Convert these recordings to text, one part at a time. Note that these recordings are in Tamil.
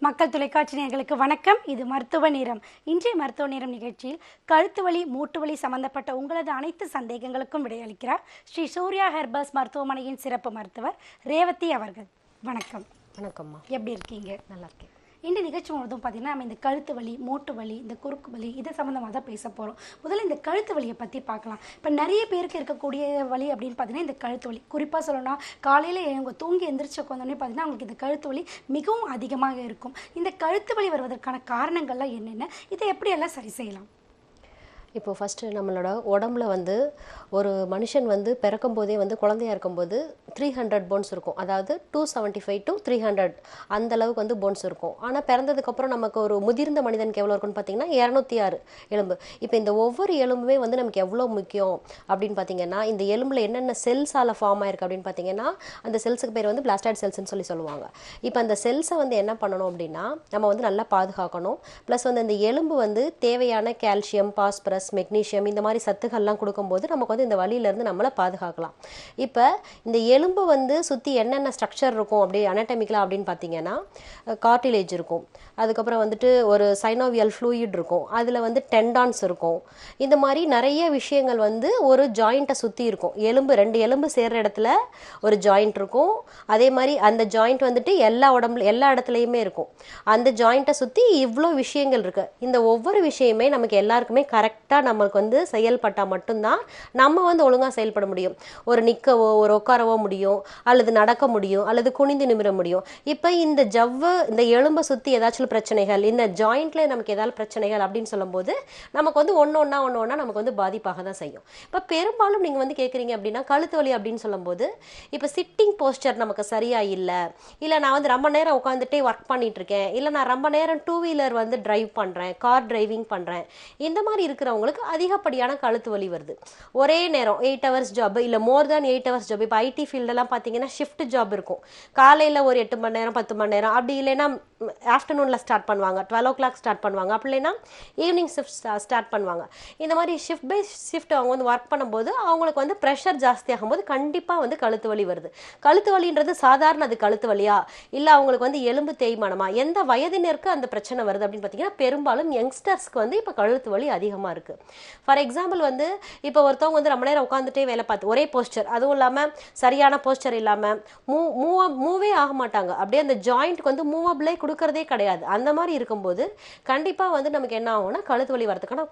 மக்கள் தொலைக்காட்சி நேயர்களுக்கு வணக்கம். இது மருத்துவ நேரம். இன்றைய மருத்துவ நேரம் நிகழ்ச்சியில் கழுத்து வலி, மூட்டு வலி சம்பந்தப்பட்ட உங்களது அனைத்து சந்தேகங்களுக்கும் விடையளிக்கிறார் ஸ்ரீ சூர்யா ஹெர்பல்ஸ் மருத்துவமனையின் சிறப்பு மருத்துவர் ரேவதி அவர்கள். வணக்கம். வணக்கம்மா. எப்படி இருக்கீங்க? நல்லா இருக்கேன். இந்த நிகழ்ச்சி முழுவதும் பார்த்தீங்கன்னா நம்ம இந்த கழுத்து வலி, மூட்டு வலி, இந்த குறுக்கு வலி இதை சம்மந்தமாக தான் பேச போகிறோம். முதல்ல இந்த கழுத்து வலியை பற்றி பார்க்கலாம். இப்போ நிறைய பேருக்கு இருக்கக்கூடிய வலி அப்படின்னு பார்த்தீங்கன்னா இந்த கழுத்து வலி. குறிப்பாக சொல்லணும்னா காலையில் அவங்க தூங்கி எந்திரிச்சு உட்காந்தோடனே பார்த்தீங்கன்னா அவங்களுக்கு இந்த கழுத்து வலி மிகவும் அதிகமாக இருக்கும். இந்த கழுத்து வலி வருவதற்கான காரணங்கள்லாம் என்னென்ன, இதை எப்படியெல்லாம் சரி செய்யலாம்? இப்போது ஃபஸ்ட்டு நம்மளோட உடம்புல ஒரு மனுஷன் பிறக்கும் போதே குழந்தையாக இருக்கும்போது 300 போன்ஸ் இருக்கும். அதாவது 275 to 300 அந்த அளவுக்கு போன்ஸ் இருக்கும். ஆனால் பிறந்ததுக்கப்புறம் நமக்கு ஒரு முதிர்ந்த மனிதனுக்கு எவ்வளோ இருக்குன்னு பார்த்தீங்கன்னா 206 எலும்பு. இப்போ இந்த ஒவ்வொரு எலும்புமே நமக்கு எவ்வளோ முக்கியம் அப்படின்னு பார்த்தீங்கன்னா, இந்த எலும்பில் என்னென்ன செல்ஸால் ஃபார்ம் ஆயிருக்கு அப்படின்னு பார்த்தீங்கன்னா, அந்த செல்ஸுக்கு பேர் பிளாஸ்டாய்ட் செல்ஸ்ன்னு சொல்லுவாங்க. இப்போ அந்த செல்ஸை என்ன பண்ணணும் அப்படின்னா நம்ம நல்லா பாதுகாக்கணும். ப்ளஸ் இந்த எலும்பு தேவையான கால்சியம், பாஸ்பரஸ், மெக்னீஷியம் இந்த மாதிரி சத்துக்கள்லாம் கொடுக்கும்போது நமக்கு இந்த வலியிலேருந்து நம்மளை பாதுகாக்கலாம். இப்போ இந்த எலும்பு சுற்றி என்னென்ன ஸ்ட்ரக்சர் இருக்கும் அப்படி அனட்டமிக்கலாக அப்படின்னு பார்த்தீங்கன்னா, கார்டிலேஜ் இருக்கும். அதுக்கப்புறம் ஒரு சைனோவியல் ஃப்ளூயிட் இருக்கும். அதில் டெண்டான்ஸ் இருக்கும். இந்த மாதிரி நிறைய விஷயங்கள் ஒரு ஜாயிண்ட்டை சுற்றி இருக்கும். ரெண்டு எலும்பு சேர்ற இடத்துல ஒரு ஜாயிண்ட் இருக்கும். அதே மாதிரி அந்த ஜாயிண்ட் எல்லா இடத்துலையுமே இருக்கும். அந்த ஜாயிண்ட்டை சுற்றி இவ்வளோ விஷயங்கள் இருக்குது. இந்த ஒவ்வொரு விஷயமே நமக்கு எல்லாருக்குமே கரெக்டாக நமக்கு செயல்பட்டால் மட்டும்தான் நம்ம ஒழுங்காக செயல்பட முடியும். ஒரு நிற்கவோ, ஒரு உட்காரவோ முடியும், அல்லது நடக்க முடியும், அல்லது குனிந்து நிமிர முடியும். இப்போ இந்த இந்த எலும்பை சுற்றி ஏதாச்சும் பிரச்சனைகள், இந்த ஜாயிண்ட்ல நமக்கு ஏதாவது பிரச்சனைகள் அப்படின்னு சொல்லும்போது நமக்கு ஒன்று ஒன்றா நமக்கு பாதிப்பாக தான் செய்யும். இப்போ பெரும்பாலும் நீங்கள் கேட்குறீங்க அப்படின்னா கழுத்து வலி அப்படின்னு சொல்லும்போது, இப்போ சிட்டிங் போஸ்டர் நமக்கு சரியா இல்லை நான் ரொம்ப நேரம் உட்காந்துட்டே ஒர்க் பண்ணிட்டு இருக்கேன், இல்லை நான் ரொம்ப நேரம் டூ வீலர் டிரைவ் பண்ணுறேன், கார் டிரைவிங் பண்ணுறேன், இந்த மாதிரி இருக்கிறவங்களுக்கு அதிகப்படியான கழுத்து வலி வருது. ஒரே நேரம் 8 hours ஜாப், இல்லை மோர் தேன் 8 hours ஜாப். இப்போ ஐடி ஃபீல்டெல்லாம் பார்த்தீங்கன்னா ஷிஃப்ட் ஜாப் இருக்கும். காலையில் ஒரு 8 மணி நேரம் 10 மணி நேரம், அப்படி இல்லைன்னா ஆஃப்டர்நூனில் ஸ்டார்ட் பண்ணுவாங்க, 12 o'clock ஸ்டார்ட் பண்ணுவாங்க, அப்படி இல்லைன்னா ஈவினிங் ஷிஃப்ட் ஸ்டார்ட் பண்ணுவாங்க. இந்த மாதிரி ஷிஃப்ட் பை ஷிஃப்ட் அவங்க ஒர்க் பண்ணும்போது அவங்களுக்கு ப்ரெஷர் ஜாஸ்தி ஆகும்போது கண்டிப்பாக கழுத்து வலி வருது. கழுத்து வலின்றது சாதாரண அது கழுத்து வலியா, இல்லை அவங்களுக்கு எலும்பு தேய்மானமா, எந்த வயதினருக்கு அந்த பிரச்சனை வருது அப்படின்னு பார்த்தீங்கன்னா பெரும்பாலும் யங்ஸ்டர்ஸ்க்கு இப்போ கழுத்து வலி அதிகமாக இருக்குது. ஃபார் எக்ஸாம்பிள் இப்போ ஒருத்தவங்க ரொம்ப நேரம் உட்காந்துட்டே வேலை பார்த்து ஒரே போஸ்டர், அதுவும் இல்லாமல் சரியான போஸ்டர் இல்லாமல் மூவே ஆக மாட்டாங்க. அப்படியே அந்த ஜாயிண்ட்க்கு மூவபிளே கொடுக்கறதே கிடையாது. அந்த மாதிரி இருக்கும்போது கண்டிப்பாக நமக்கு என்ன ஆகும்னா கழுத்து வலி வரதுக்கான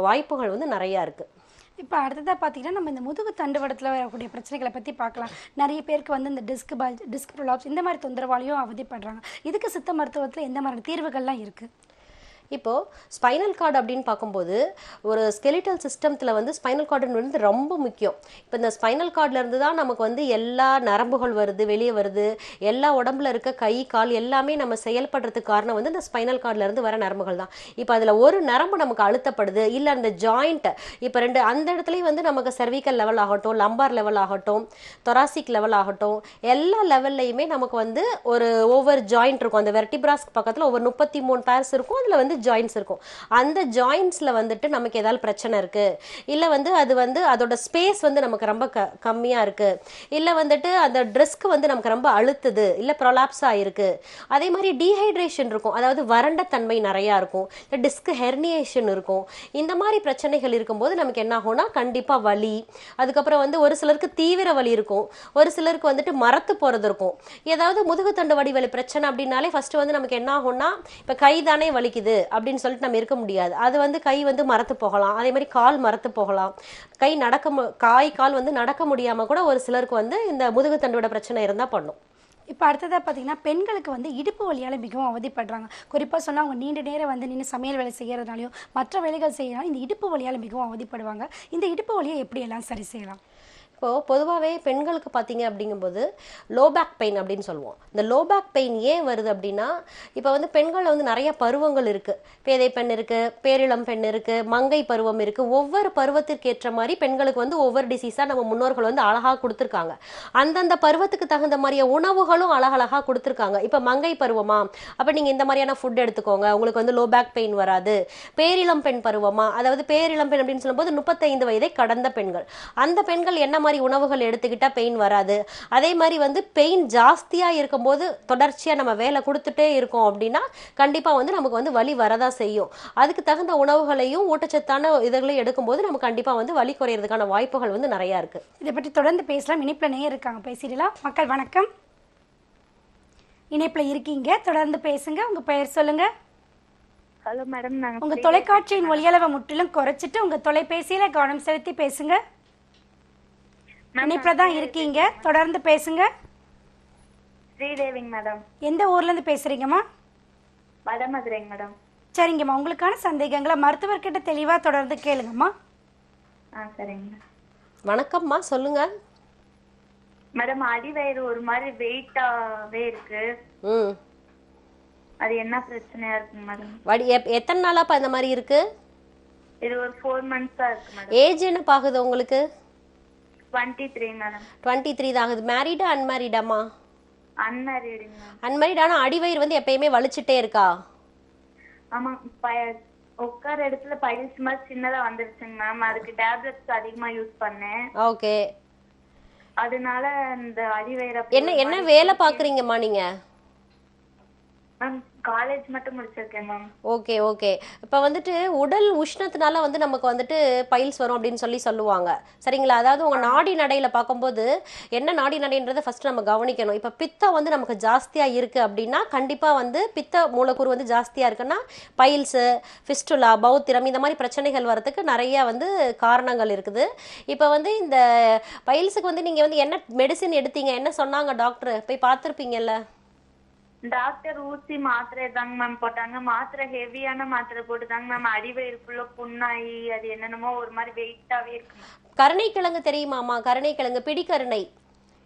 வாய்ப்புகள் நிறையா இருக்குது. இப்போ அடுத்ததாக பார்த்தீங்கன்னா நம்ம இந்த முதுகு தண்டுவடத்தில் வரக்கூடிய பிரச்சனைகளை பற்றி பார்க்கலாம். நிறைய பேருக்கு இந்த டிஸ்க் ப்ரொலாப்ஸ் இந்த மாதிரி தொந்தரவாலையும் அவதிப்படுறாங்க. இதுக்கு சித்த மருத்துவத்தில் எந்த மாதிரி தீர்வுகள்லாம் இருக்குது? இப்போது ஸ்பைனல் கார்டு அப்படின்னு பார்க்கும்போது ஒரு ஸ்கெலிட்டல் சிஸ்டத்தில் ஸ்பைனல் கார்டு ரொம்ப முக்கியம். இப்போ இந்த ஸ்பைனல் கார்டிலேருந்து தான் நமக்கு எல்லா நரம்புகள் வருது, வெளியே வருது. எல்லா உடம்புல இருக்க கை, கால் எல்லாமே நம்ம செயல்படுறதுக்கு காரணம் இந்த ஸ்பைனல் கார்டிலேருந்து வர நரம்புகள் தான். இப்போ அதில் ஒரு நரம்பு நமக்கு அழுத்தப்படுது, இல்லை அந்த ஜாயிண்ட் இப்போ ரெண்டு அந்த இடத்துலையும் நமக்கு செர்விக்கல் லெவல் ஆகட்டும், லம்பார் லெவல் ஆகட்டும், தொராசிக் லெவல் ஆகட்டும், எல்லா லெவல்லையுமே நமக்கு ஒரு ஒவ்வொரு ஜாயிண்ட் இருக்கும். அந்த வெர்டிபிராஸ்க்கு பக்கத்தில் ஒவ்வொரு 33 பேர்ஸ் இருக்கும். அதில் ஜாயின்ட்ஸ் இருக்கும். அந்த ஜாயின்ட்ஸ்ல நமக்கு ஏதாவது பிரச்சனை இருக்கு, இல்ல அது அதோட ஸ்பேஸ் நமக்கு ரொம்ப கம்மியா இருக்கு, இல்ல அந்த டிஸ்க் நமக்கு ரொம்ப அழுத்துது, இல்ல ப்ரொலாப்ஸ் ஆயிருக்கு. அதே மாதிரி டீஹைட்ரேஷன் இருக்கும், அதாவது வறண்ட தன்மை நிறைய இருக்கும், டிஸ்க் ஹெர்னியேஷன் இருக்கும். இந்த மாதிரி பிரச்சனைகள் இருக்கும்போது நமக்கு என்ன ஆகும்னா கண்டிப்பா வலி. அதுக்கப்புறம் ஒரு சிலருக்கு தீவிர வலி இருக்கும், ஒரு சிலருக்கு மரத்து போறது இருக்கும். ஏதாவது முதுகு தண்டு வலி பிரச்சனை அப்படின்னாலே ஃபர்ஸ்ட் நமக்கு என்ன ஆகும்னா இப்ப கை தானே வலிக்குது அப்படின்னு சொல்லிட்டு நம்ம இருக்க முடியாது. அது கை மரத்து போகலாம், அதே மாதிரி கால் மரத்து போகலாம். கால் நடக்க முடியாம கூட ஒரு சிலருக்கு இந்த முதுகு தண்டோட பிரச்சனை இருந்தா பண்ணும். இப்போ அடுத்ததாக பார்த்தீங்கன்னா பெண்களுக்கு இடுப்பு வலியால் மிகவும் அவதிப்படுறாங்க. குறிப்பாக சொன்னால் அவங்க நீண்ட நேரம் நின்று சமையல் வேலை செய்கிறதுனாலையும் மற்ற வேலைகள் செய்யறதுனாலும் இந்த இடுப்பு வலியால் மிகவும் அவதிப்படுவாங்க. இந்த இடுப்பு வலியை எப்படியெல்லாம் சரி செய்யலாம்? இப்போது பொதுவாகவே பெண்களுக்கு பார்த்தீங்க அப்படிங்கும்போது லோ பேக் பெயின் அப்படின்னு சொல்லுவோம். இந்த லோ பேக் பெயின் ஏன் வருது அப்படின்னா, இப்போ பெண்கள் நிறைய பருவங்கள் இருக்குது. பேதை பெண் இருக்குது, பேரிளம் பெண் இருக்குது, மங்கை பருவம் இருக்குது. ஒவ்வொரு பருவத்திற்கு ஏற்ற மாதிரி பெண்களுக்கு ஒவ்வொரு டிசீஸாக நம்ம முன்னோர்கள் அழகாக கொடுத்துருக்காங்க. அந்தந்த பருவத்துக்கு தகுந்த மாதிரியான உணவுகளும் அழகழகாக கொடுத்துருக்காங்க. இப்போ மங்கை பருவமா, அப்போ நீங்கள் இந்த மாதிரியான ஃபுட் எடுத்துக்கோங்க, உங்களுக்கு லோ பேக் பெயின் வராது. பேரிளம் பெண் பருவமா, அதாவது பேரிளம் பெண் அப்படின்னு சொல்லும்போது 35 வயதை கடந்த பெண்கள், அந்த பெண்கள் என்ன மாதிரி உணவுகள் எடுத்துக்கிட்டா பெயின் வராது. அதே மாதிரி வந்து பெயின் ஜாஸ்தியா இருக்கும்போது தொடர்ச்சியா நம்ம வேலை கொடுத்துட்டே இருக்கோம் அப்படின்னா கண்டிப்பா வந்து நமக்கு வந்து வலி வரதா செய்யும். அதுக்கு தகுந்த உணவுகளையும் ஊட்டச்சத்தான இதுகளையும் எடுக்கும்போது நம்ம கண்டிப்பா வந்து வலி குறையிறதுக்கான வாய்ப்புகள் வந்து நிறைய இருக்கு. இதை பற்றி தொடர்ந்து பேசலாம். இணைப்புல நேயர் இருக்காங்க, பேசிடலாம். மக்கள் வணக்கம். இணைப்புல இருக்கீங்க, தொடர்ந்து பேசுங்க. உங்க பெயர் சொல்லுங்க. ஹலோ மேடம், நாங்க உங்க தொலைக்காட்சியின் ஒலியளவை முற்றிலும் குறைச்சிட்டு உங்க தொலைபேசியில கவனம் செலுத்தி பேசுங்க. இணைப்புல தான் இருக்கீங்க, தொடர்ந்து பேசுங்க. ஸ்ரீதேவிங்க மேடம். எந்த ஊர்ல இருந்து பேசுறீங்கம்மா? வடமதுரைங்க மேடம். சரிங்கம்மா, உங்களுக்கான சந்தேகங்களை மருத்துவர்கிட்ட தெளிவா தொடர்ந்து கேளுங்கம்மா. சரிங்க வணக்கம்மா, சொல்லுங்க. மேடம், அடிவயிறு ஒரு மாதிரி வெயிட்டாவே இருக்கு. அது என்ன பிரச்சனையா இருக்குங்க மேடம்? எத்தனை நாளாப்பா இந்த மாதிரி இருக்கு? இது ஒரு 4 months இருக்கு மேடம். ஏஜ் என்ன பாகுது உங்களுக்கு? 23 மேடம். 23 தான் ஆகுது. மேரிடா அன்மேரிடாமா? அன்மேரிடுங்க மேம். அன்மேரிட். ஆனா அடிவயிறு வந்து எப்பயுமே வலிச்சுட்டே இருக்கா? ஆமா, உட்கார இடத்துல பைல்ஸ் மாதிரி சின்னதா வந்துருச்சுங்க மேம். அதுக்கு டேப்லெட்ஸ் அதிகமா யூஸ் பண்ணேன். ஓகே. அதனால இந்த அடிவயிறு என்ன வேலை பாக்குறீங்கம்மா நீங்க? மேம், காலேஜ் மட்டும் முடிச்சிருக்கேன் மேம். Okay okay. இப்போ வந்துட்டு உடல் உஷ்ணத்தினால வந்து நமக்கு வந்துட்டு பைல்ஸ் வரும் அப்படின்னு சொல்லுவாங்க, சரிங்களா? அதாவது உங்கள் நாடி நடையில் பார்க்கும்போது என்ன நாடி நடைன்றதை ஃபர்ஸ்ட் நம்ம கவனிக்கணும். இப்போ பித்தம் வந்து நமக்கு ஜாஸ்தியாக இருக்குது அப்படின்னா கண்டிப்பாக வந்து பித்த மூலக்கூறு வந்து ஜாஸ்தியாக இருக்குன்னா பைல்ஸு, ஃபிஸ்டுலா, பௌத்திரம் இந்த மாதிரி பிரச்சனைகள் வரதுக்கு நிறைய வந்து காரணங்கள் இருக்குது. இப்போ வந்து இந்த பைல்ஸுக்கு வந்து நீங்கள் வந்து என்ன மெடிசின் எடுத்தீங்க, என்ன சொன்னாங்க டாக்டர்? போய் பார்த்துருப்பீங்கல்ல. டாக்டர் ஊசி மாத்திரை தாங்க மேம் போட்டாங்க. மாத்திரை ஹெவியான மாத்திரை போட்டுதாங்க மேம். அடிவயிறுக்குள்ள புண்ணாயி அது என்னென்னமோ ஒரு மாதிரி வெயிட்டாவே இருக்கு. கருணைக்கிழங்கு தெரியுமாமா? கருணைக்கிழங்கு, பிடிக்கருணை,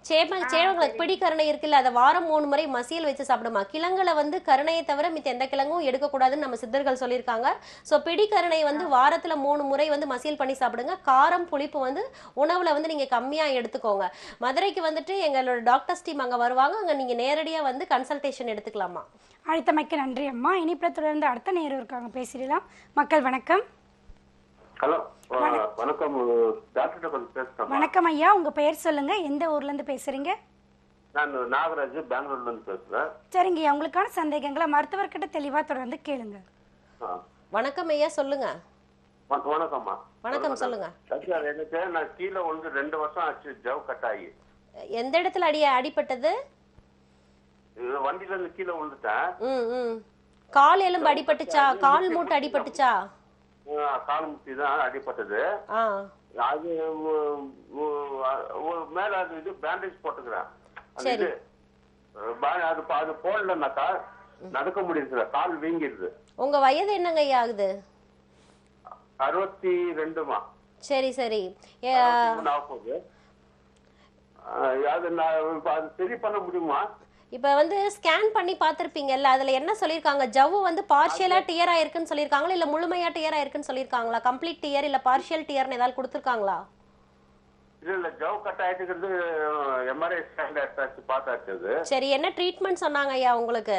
சேவங்களுக்கு பிடிக்கருணை இருக்குல்ல, அதை வாரம் 3 முறை மசியல் வச்சு சாப்பிடுமா. கிழங்குல வந்து கருணையை தவிர மித்த எந்த கிழங்கும் எடுக்கக்கூடாதுன்னு நம்ம சித்தர்கள் சொல்லியிருக்காங்க. ஸோ பிடிக்கருணை வந்து வாரத்துல 3 முறை வந்து மசியல் பண்ணி சாப்பிடுங்க. காரம் புளிப்பு வந்து உணவுல வந்து நீங்க கம்மியா எடுத்துக்கோங்க. மதுரைக்கு வந்துட்டு எங்களோட டாக்டர்ஸ் டீம் அங்க வருவாங்க, அங்க நீங்க நேரடியா வந்து கன்சல்டேஷன் எடுத்துக்கலாமா. அழைத்தமைக்கு நன்றி அம்மா. இனிப்புல தொடர்ந்து அடுத்த நேரம் இருக்காங்க, பேசிடலாம். மக்கள் வணக்கம். ஹலோ, வணக்கம். டாக்டர் கொஞ்சம் பேசுறேன். வணக்கம் ஐயா, உங்க பெயர் சொல்லுங்க, எந்த ஊர்ல இருந்து பேசுறீங்க? நான் நாகராஜ், பெங்களூர்ல இருந்து பேசுறேன். சரிங்க ஐயா, உங்களுக்கான சந்தேகங்களை மருத்துவர்கிட்ட தெளிவா தொடர்ந்து கேளுங்க. வணக்கம் ஐயா, சொல்லுங்க. வணக்கம்மா. வணக்கம், சொல்லுங்க. எனக்கு நான் கீழே வந்து 2 வருஷம் ஆச்சு, ஜவ் கட் ஆகி. எந்த இடத்துல அடிபட்டது? வண்டியில இருந்து கீழே விழுந்துட்டேன். கால் எலும்பு அடிபட்டுச்சா? கால் மூட்டு அடிபட்டுச்சா? கால் முட்டி தான் அடிபட்டது. அது மேல அது இது பேண்டேஜ் போட்டுக்கிறேன். அது போடலன்னாக்கா நடக்க முடியுது, கால் வீங்கிடுது. உங்க வயது என்னங்க ஐயா ஆகுது? 62மா. சரி சரி. அது சரி பண்ண முடியுமா? இப்போ வந்து ஸ்கேன் பண்ணி பார்த்துருப்பீங்கல்ல, அதில் என்ன சொல்லியிருக்காங்க? ஜவ்வு வந்து பார்ஷியலாக டியர் ஆயிருக்குன்னு சொல்லியிருக்காங்களா, இல்லை முழுமையாக டியர் ஆயிருக்குன்னு சொல்லியிருக்காங்களா? கம்ப்ளீட் டியர் இல்லை பார்ஷியல் டியர்னு ஏதாவது கொடுத்துருக்காங்களா? இல்ல, ஜவ் கட் ஆயிட்டுக்கிறது எம்ஆர்ஐ ஸ்கேன் எடுத்தாச்சு, பார்த்தாச்சு. சரி, என்ன ட்ரீட்மெண்ட் சொன்னாங்க ஐயா உங்களுக்கு?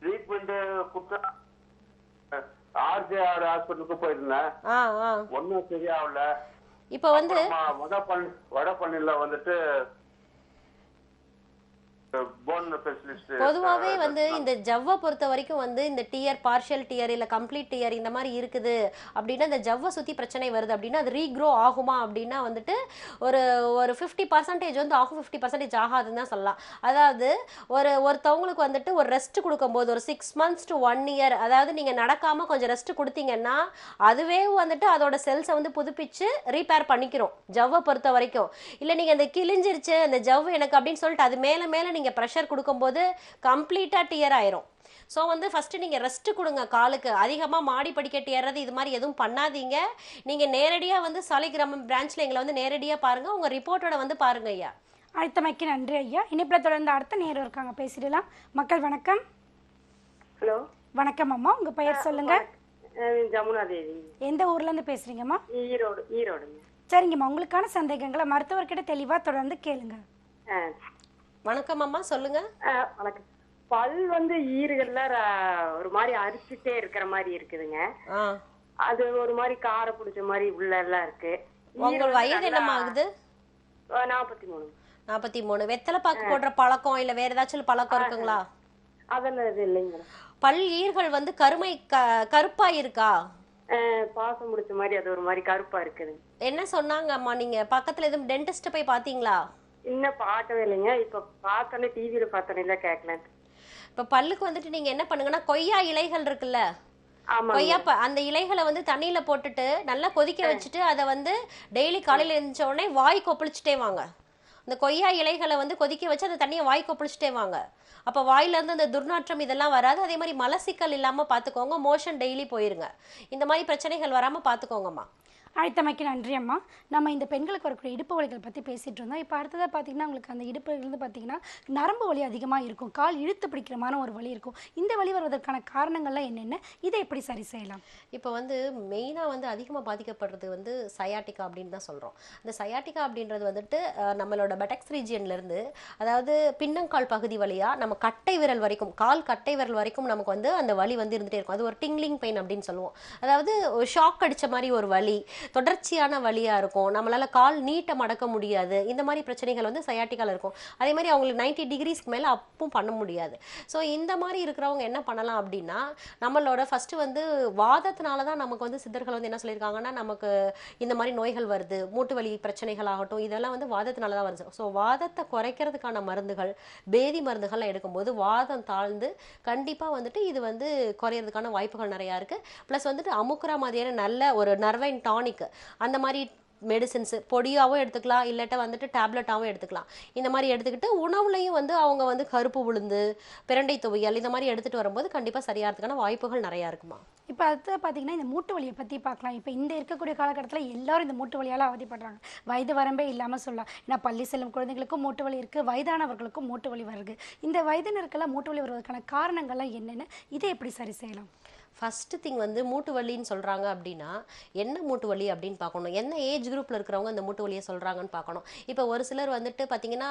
ட்ரீட்மெண்ட் கொடுத்தா ஆர்ஜேஆர் ஹாஸ்பிட்டலுக்கு போயிருந்தேன், ஒன்றும் சரியாகல. இப்போ வந்து வடபழனில வந்துட்டு பொதுவாகவே வந்து இந்த ஜவ்வை பொறுத்த வரைக்கும் வந்து இந்த டியர், பார்ஷியல் டியர் இல்லை கம்ப்ளீட் டியர் இந்த மாதிரி இருக்குது அப்படின்னா, இந்த ஜவ்வை சுற்றி பிரச்சனை வருது அப்படின்னா அது ரீக்ரோ ஆகுமா அப்படின்னா வந்துட்டு ஒரு 50% வந்து ஆகும், 50% ஆகாதுன்னு தான் சொல்லலாம். அதாவது ஒருத்தவங்களுக்கு வந்துட்டு ஒரு ரெஸ்ட் கொடுக்கும்போது ஒரு 6 months to 1 year, அதாவது நீங்கள் நடக்காமல் கொஞ்சம் ரெஸ்ட் கொடுத்தீங்கன்னா அதுவே வந்துட்டு அதோட செல்ஸை வந்து புதுப்பிச்சு ரீபேர் பண்ணிக்கிறோம் ஜவ்வை பொறுத்த வரைக்கும். இல்லை நீங்கள் இந்த கிழிஞ்சிருச்சு அந்த ஜவ்வு எனக்கு அப்படின்னு சொல்லிட்டு அது மேலே மேலே நீங்கள் ப்ரெஷர் கொடுக்கும்போது கம்ப்ளீட்டாக டியர் ஆயிரும். ஸோ வந்து ஃபஸ்ட்டு நீங்கள் ரெஸ்ட்டு கொடுங்க காலுக்கு. அதிகமாக மாடி படிக்கட்டு ஏறது இது மாதிரி எதுவும் பண்ணாதீங்க. நீங்கள் நேரடியாக வந்து சாலிகிராமம் பிரான்ச்சில் எங்களை வந்து நேரடியாக பாருங்கள், உங்கள் ரிப்போர்ட்டோட வந்து பாருங்க ஐயா. அழைத்தமைக்கு நன்றி ஐயா. இனிப்பில் தொடர்ந்து அடுத்த நேரம் இருக்காங்க, பேசிடலாம். மக்கள் வணக்கம். ஹலோ, வணக்கம் அம்மா, உங்கள் பெயர் சொல்லுங்க. ஜமுனா தேவி. எந்த ஊர்லேருந்து பேசுகிறீங்கம்மா? ஈரோடுங்க. சரிங்கம்மா, உங்களுக்கான சந்தேகங்களை மருத்துவர்கிட்ட தெளிவாக தொடர்ந்து கேளுங்க. வணக்கம் அம்மா, சொல்லுங்க. வணக்கம். பல் வந்து ஈறுகள்ல ஒரு மாதிரி அரிச்சுட்டே இருக்கிற மாதிரி இருக்குதுங்க. அது ஒரு மாதிரி கார பிடிச்ச மாதிரி உள்ள எல்லாம் இருக்கு. உங்க வயது என்னம்மா ஆகுது? 43. 43. வெத்தலை பாக்கு போடுற பழக்கம் இல்ல வேற ஏதாச்சும் பழக்கம் இருக்குங்களா? அதெல்லாம் இது இல்லைங்க. பல் ஈர்கள் வந்து கருப்பா இருக்கா? பாசம் முடிச்ச மாதிரி அது ஒரு மாதிரி கருப்பா இருக்குது. என்ன சொன்னாங்க அம்மா? நீங்க பக்கத்துல எதுவும் டென்டிஸ்ட் போய் பாத்தீங்களா? இன்னும் பார்க்கவே இல்லைங்க. இப்ப பார்த்தோன்னே டிவியில பார்த்தோன்னே தான் கேட்கலாம். இப்ப பல்லுக்கு வந்துட்டு நீங்க என்ன பண்ணுங்கன்னா, கொய்யா இலைகள் இருக்குல்ல, கொய்யா அந்த இலைகளை வந்து தண்ணியில போட்டுட்டு நல்லா கொதிக்க வச்சுட்டு அதை வந்து டெய்லி காலையில எழுந்திரிச்ச உடனே வாய் கொப்பளிச்சுட்டே வாங்க. அந்த கொய்யா இலைகளை வந்து கொதிக்க வச்சு அந்த தண்ணியை வாய் கொப்பளிச்சுட்டே வாங்க. அப்போ வாயிலேருந்து அந்த துர்நாற்றம் இதெல்லாம் வராது. அதே மாதிரி மலசிக்கல் இல்லாமல் பார்த்துக்கோங்க. மோஷன் டெய்லி போயிருங்க. இந்த மாதிரி பிரச்சனைகள் வராமல் பார்த்துக்கோங்கம்மா. அழைத்தமைக்கு நன்றி அம்மா. நம்ம இந்த பெண்களுக்கு வரக்கூடிய இடுப்பு வலிகள் பற்றி பேசிகிட்டு இருந்தோம். இப்போ அடுத்ததாக பார்த்தீங்கன்னா உங்களுக்கு அந்த இடுப்புலேருந்து பார்த்தீங்கன்னா நரம்பு வலி அதிகமாக இருக்கும், கால் இழுத்து பிடிக்கிறமான ஒரு வலி இருக்கும். இந்த வலி வருவதற்கான காரணங்கள்லாம் என்னென்ன, இதை எப்படி சரி செய்யலாம்? இப்போ வந்து மெயினாக வந்து அதிகமாக பாதிக்கப்படுறது வந்து சயாட்டிக்கா அப்படின்னு தான் சொல்கிறோம். அந்த சயாட்டிக்கா அப்படின்றது வந்துட்டு நம்மளோட பெட்டக்ஸ் ரீஜியன்லேருந்து, அதாவது பின்னங்கால் பகுதி வழியாக நம்ம கட்டை விரல் வரைக்கும், கால் கட்டை விரல் வரைக்கும் நமக்கு வந்து அந்த வலி வந்து இருந்துகிட்டே இருக்கும். அது ஒரு டிங்லிங் பெயின் அப்படின்னு சொல்லுவோம். அதாவது ஷாக் அடித்த மாதிரி ஒரு வலி, தொடர்ச்சியான வலியா இருக்கும், நம்மளால கால் நீட்ட மடக்க முடியாது. இந்த மாதிரி பிரச்சனைகள் வந்து சயாட்டிக்கால இருக்கும். அதே மாதிரி அவங்களுக்கு 90 டிகிரிஸ்க்கு மேல அப்பும் பண்ண முடியாது. ஸோ இந்த மாதிரி இருக்கிறவங்க என்ன பண்ணலாம் அப்படின்னா, நம்மளோட ஃபர்ஸ்ட் வந்து வாதத்தினால தான் நமக்கு வந்து சித்தர்கள் வந்து என்ன சொல்லியிருக்காங்கன்னா, நமக்கு இந்த மாதிரி நோய்கள் வருது, மூட்டு வலி பிரச்சனைகள் ஆகட்டும், இதெல்லாம் வந்து வாதத்தினால தான் வருது. ஸோ வாதத்தை குறைக்கிறதுக்கான மருந்துகள், பேதி மருந்துகள் எடுக்கும்போது வாதம் தாழ்ந்து கண்டிப்பாக வந்துட்டு இது வந்து குறையிறதுக்கான வாய்ப்புகள் நிறையா இருக்குது. ப்ளஸ் வந்துட்டு அமுக்குரா மாதிரியான நல்ல ஒரு நர்வைன் டானிக் அந்த மாதிரி மெடிசின்ஸ் பொடியாகவும் எடுத்துக்கலாம், இல்லாட்ட வந்துட்டு டேப்லெட்டாகவும் எடுத்துக்கலாம். இந்த மாதிரி எடுத்துக்கிட்டு உணவுலையும் வந்து அவங்க வந்து கருப்பு உளுந்து, பிரண்டை துவையல் இந்த மாதிரி எடுத்துகிட்டு வரும்போது கண்டிப்பாக சரியாகிறதுக்கான வாய்ப்புகள் நிறையா இருக்குமா. இப்போ அடுத்து பார்த்தீங்கன்னா இந்த மூட்டு வலியை பற்றி பார்க்கலாம். இப்போ இந்த இருக்கக்கூடிய காலகட்டத்தில் எல்லாரும் இந்த மூட்டு வலியால் அவதிப்படுறாங்க. வயது வரம்பே இல்லாமல் சொல்லலாம். ஏன்னா பள்ளி செல்லும் குழந்தைகளுக்கும் மூட்டு வலி இருக்குது, வயதானவர்களுக்கும் மூட்டு வலி வருது. இந்த வயதினருக்கெல்லாம் மூட்டு வலி வருவதற்கான காரணங்கள்லாம் என்னென்ன, இதை எப்படி சரி செய்யலாம்? ஃபஸ்ட்டு திங் வந்து மூட்டு வலின்னு சொல்கிறாங்க அப்படின்னா என்ன மூட்டு வலி அப்படின்னு பார்க்கணும். என்ன ஏஜ் குரூப்பில் இருக்கிறவங்க அந்த மூட்டு வலியை சொல்கிறாங்கன்னு பார்க்கணும். இப்போ ஒரு சிலர் வந்துட்டு பார்த்திங்கன்னா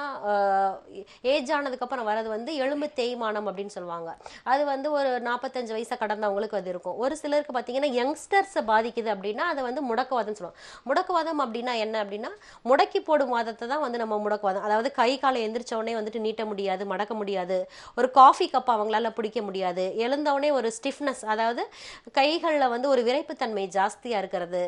ஏஜ் ஆனதுக்கப்புறம் வரது வந்து எலும்பு தேய்மானம் அப்படின்னு சொல்லுவாங்க. அது வந்து ஒரு 45 வயசை கடந்தவங்களுக்கு அது இருக்கும். ஒரு சிலருக்கு பார்த்திங்கன்னா யங்ஸ்டர்ஸை பாதிக்குது அப்படின்னா அதை வந்து முடக்குவாதம்னு சொல்லுவாங்க. முடக்குவாதம் அப்படின்னா என்ன அப்படின்னா, முடக்கி போடும் வாதத்தை தான் வந்து நம்ம முடக்குவாதம். அதாவது கை காலை எந்திரிச்சவொடனே வந்துட்டு நீட்ட முடியாது, மடக்க முடியாது, ஒரு காஃபி கப்பை அவங்களால பிடிக்க முடியாது, எழுந்தவுடனே ஒரு ஸ்டிஃப்னஸ், அதாவது கைகளில் வந்து ஒரு விரைப்புத்தன்மை ஜாஸ்தியாக இருக்கிறது,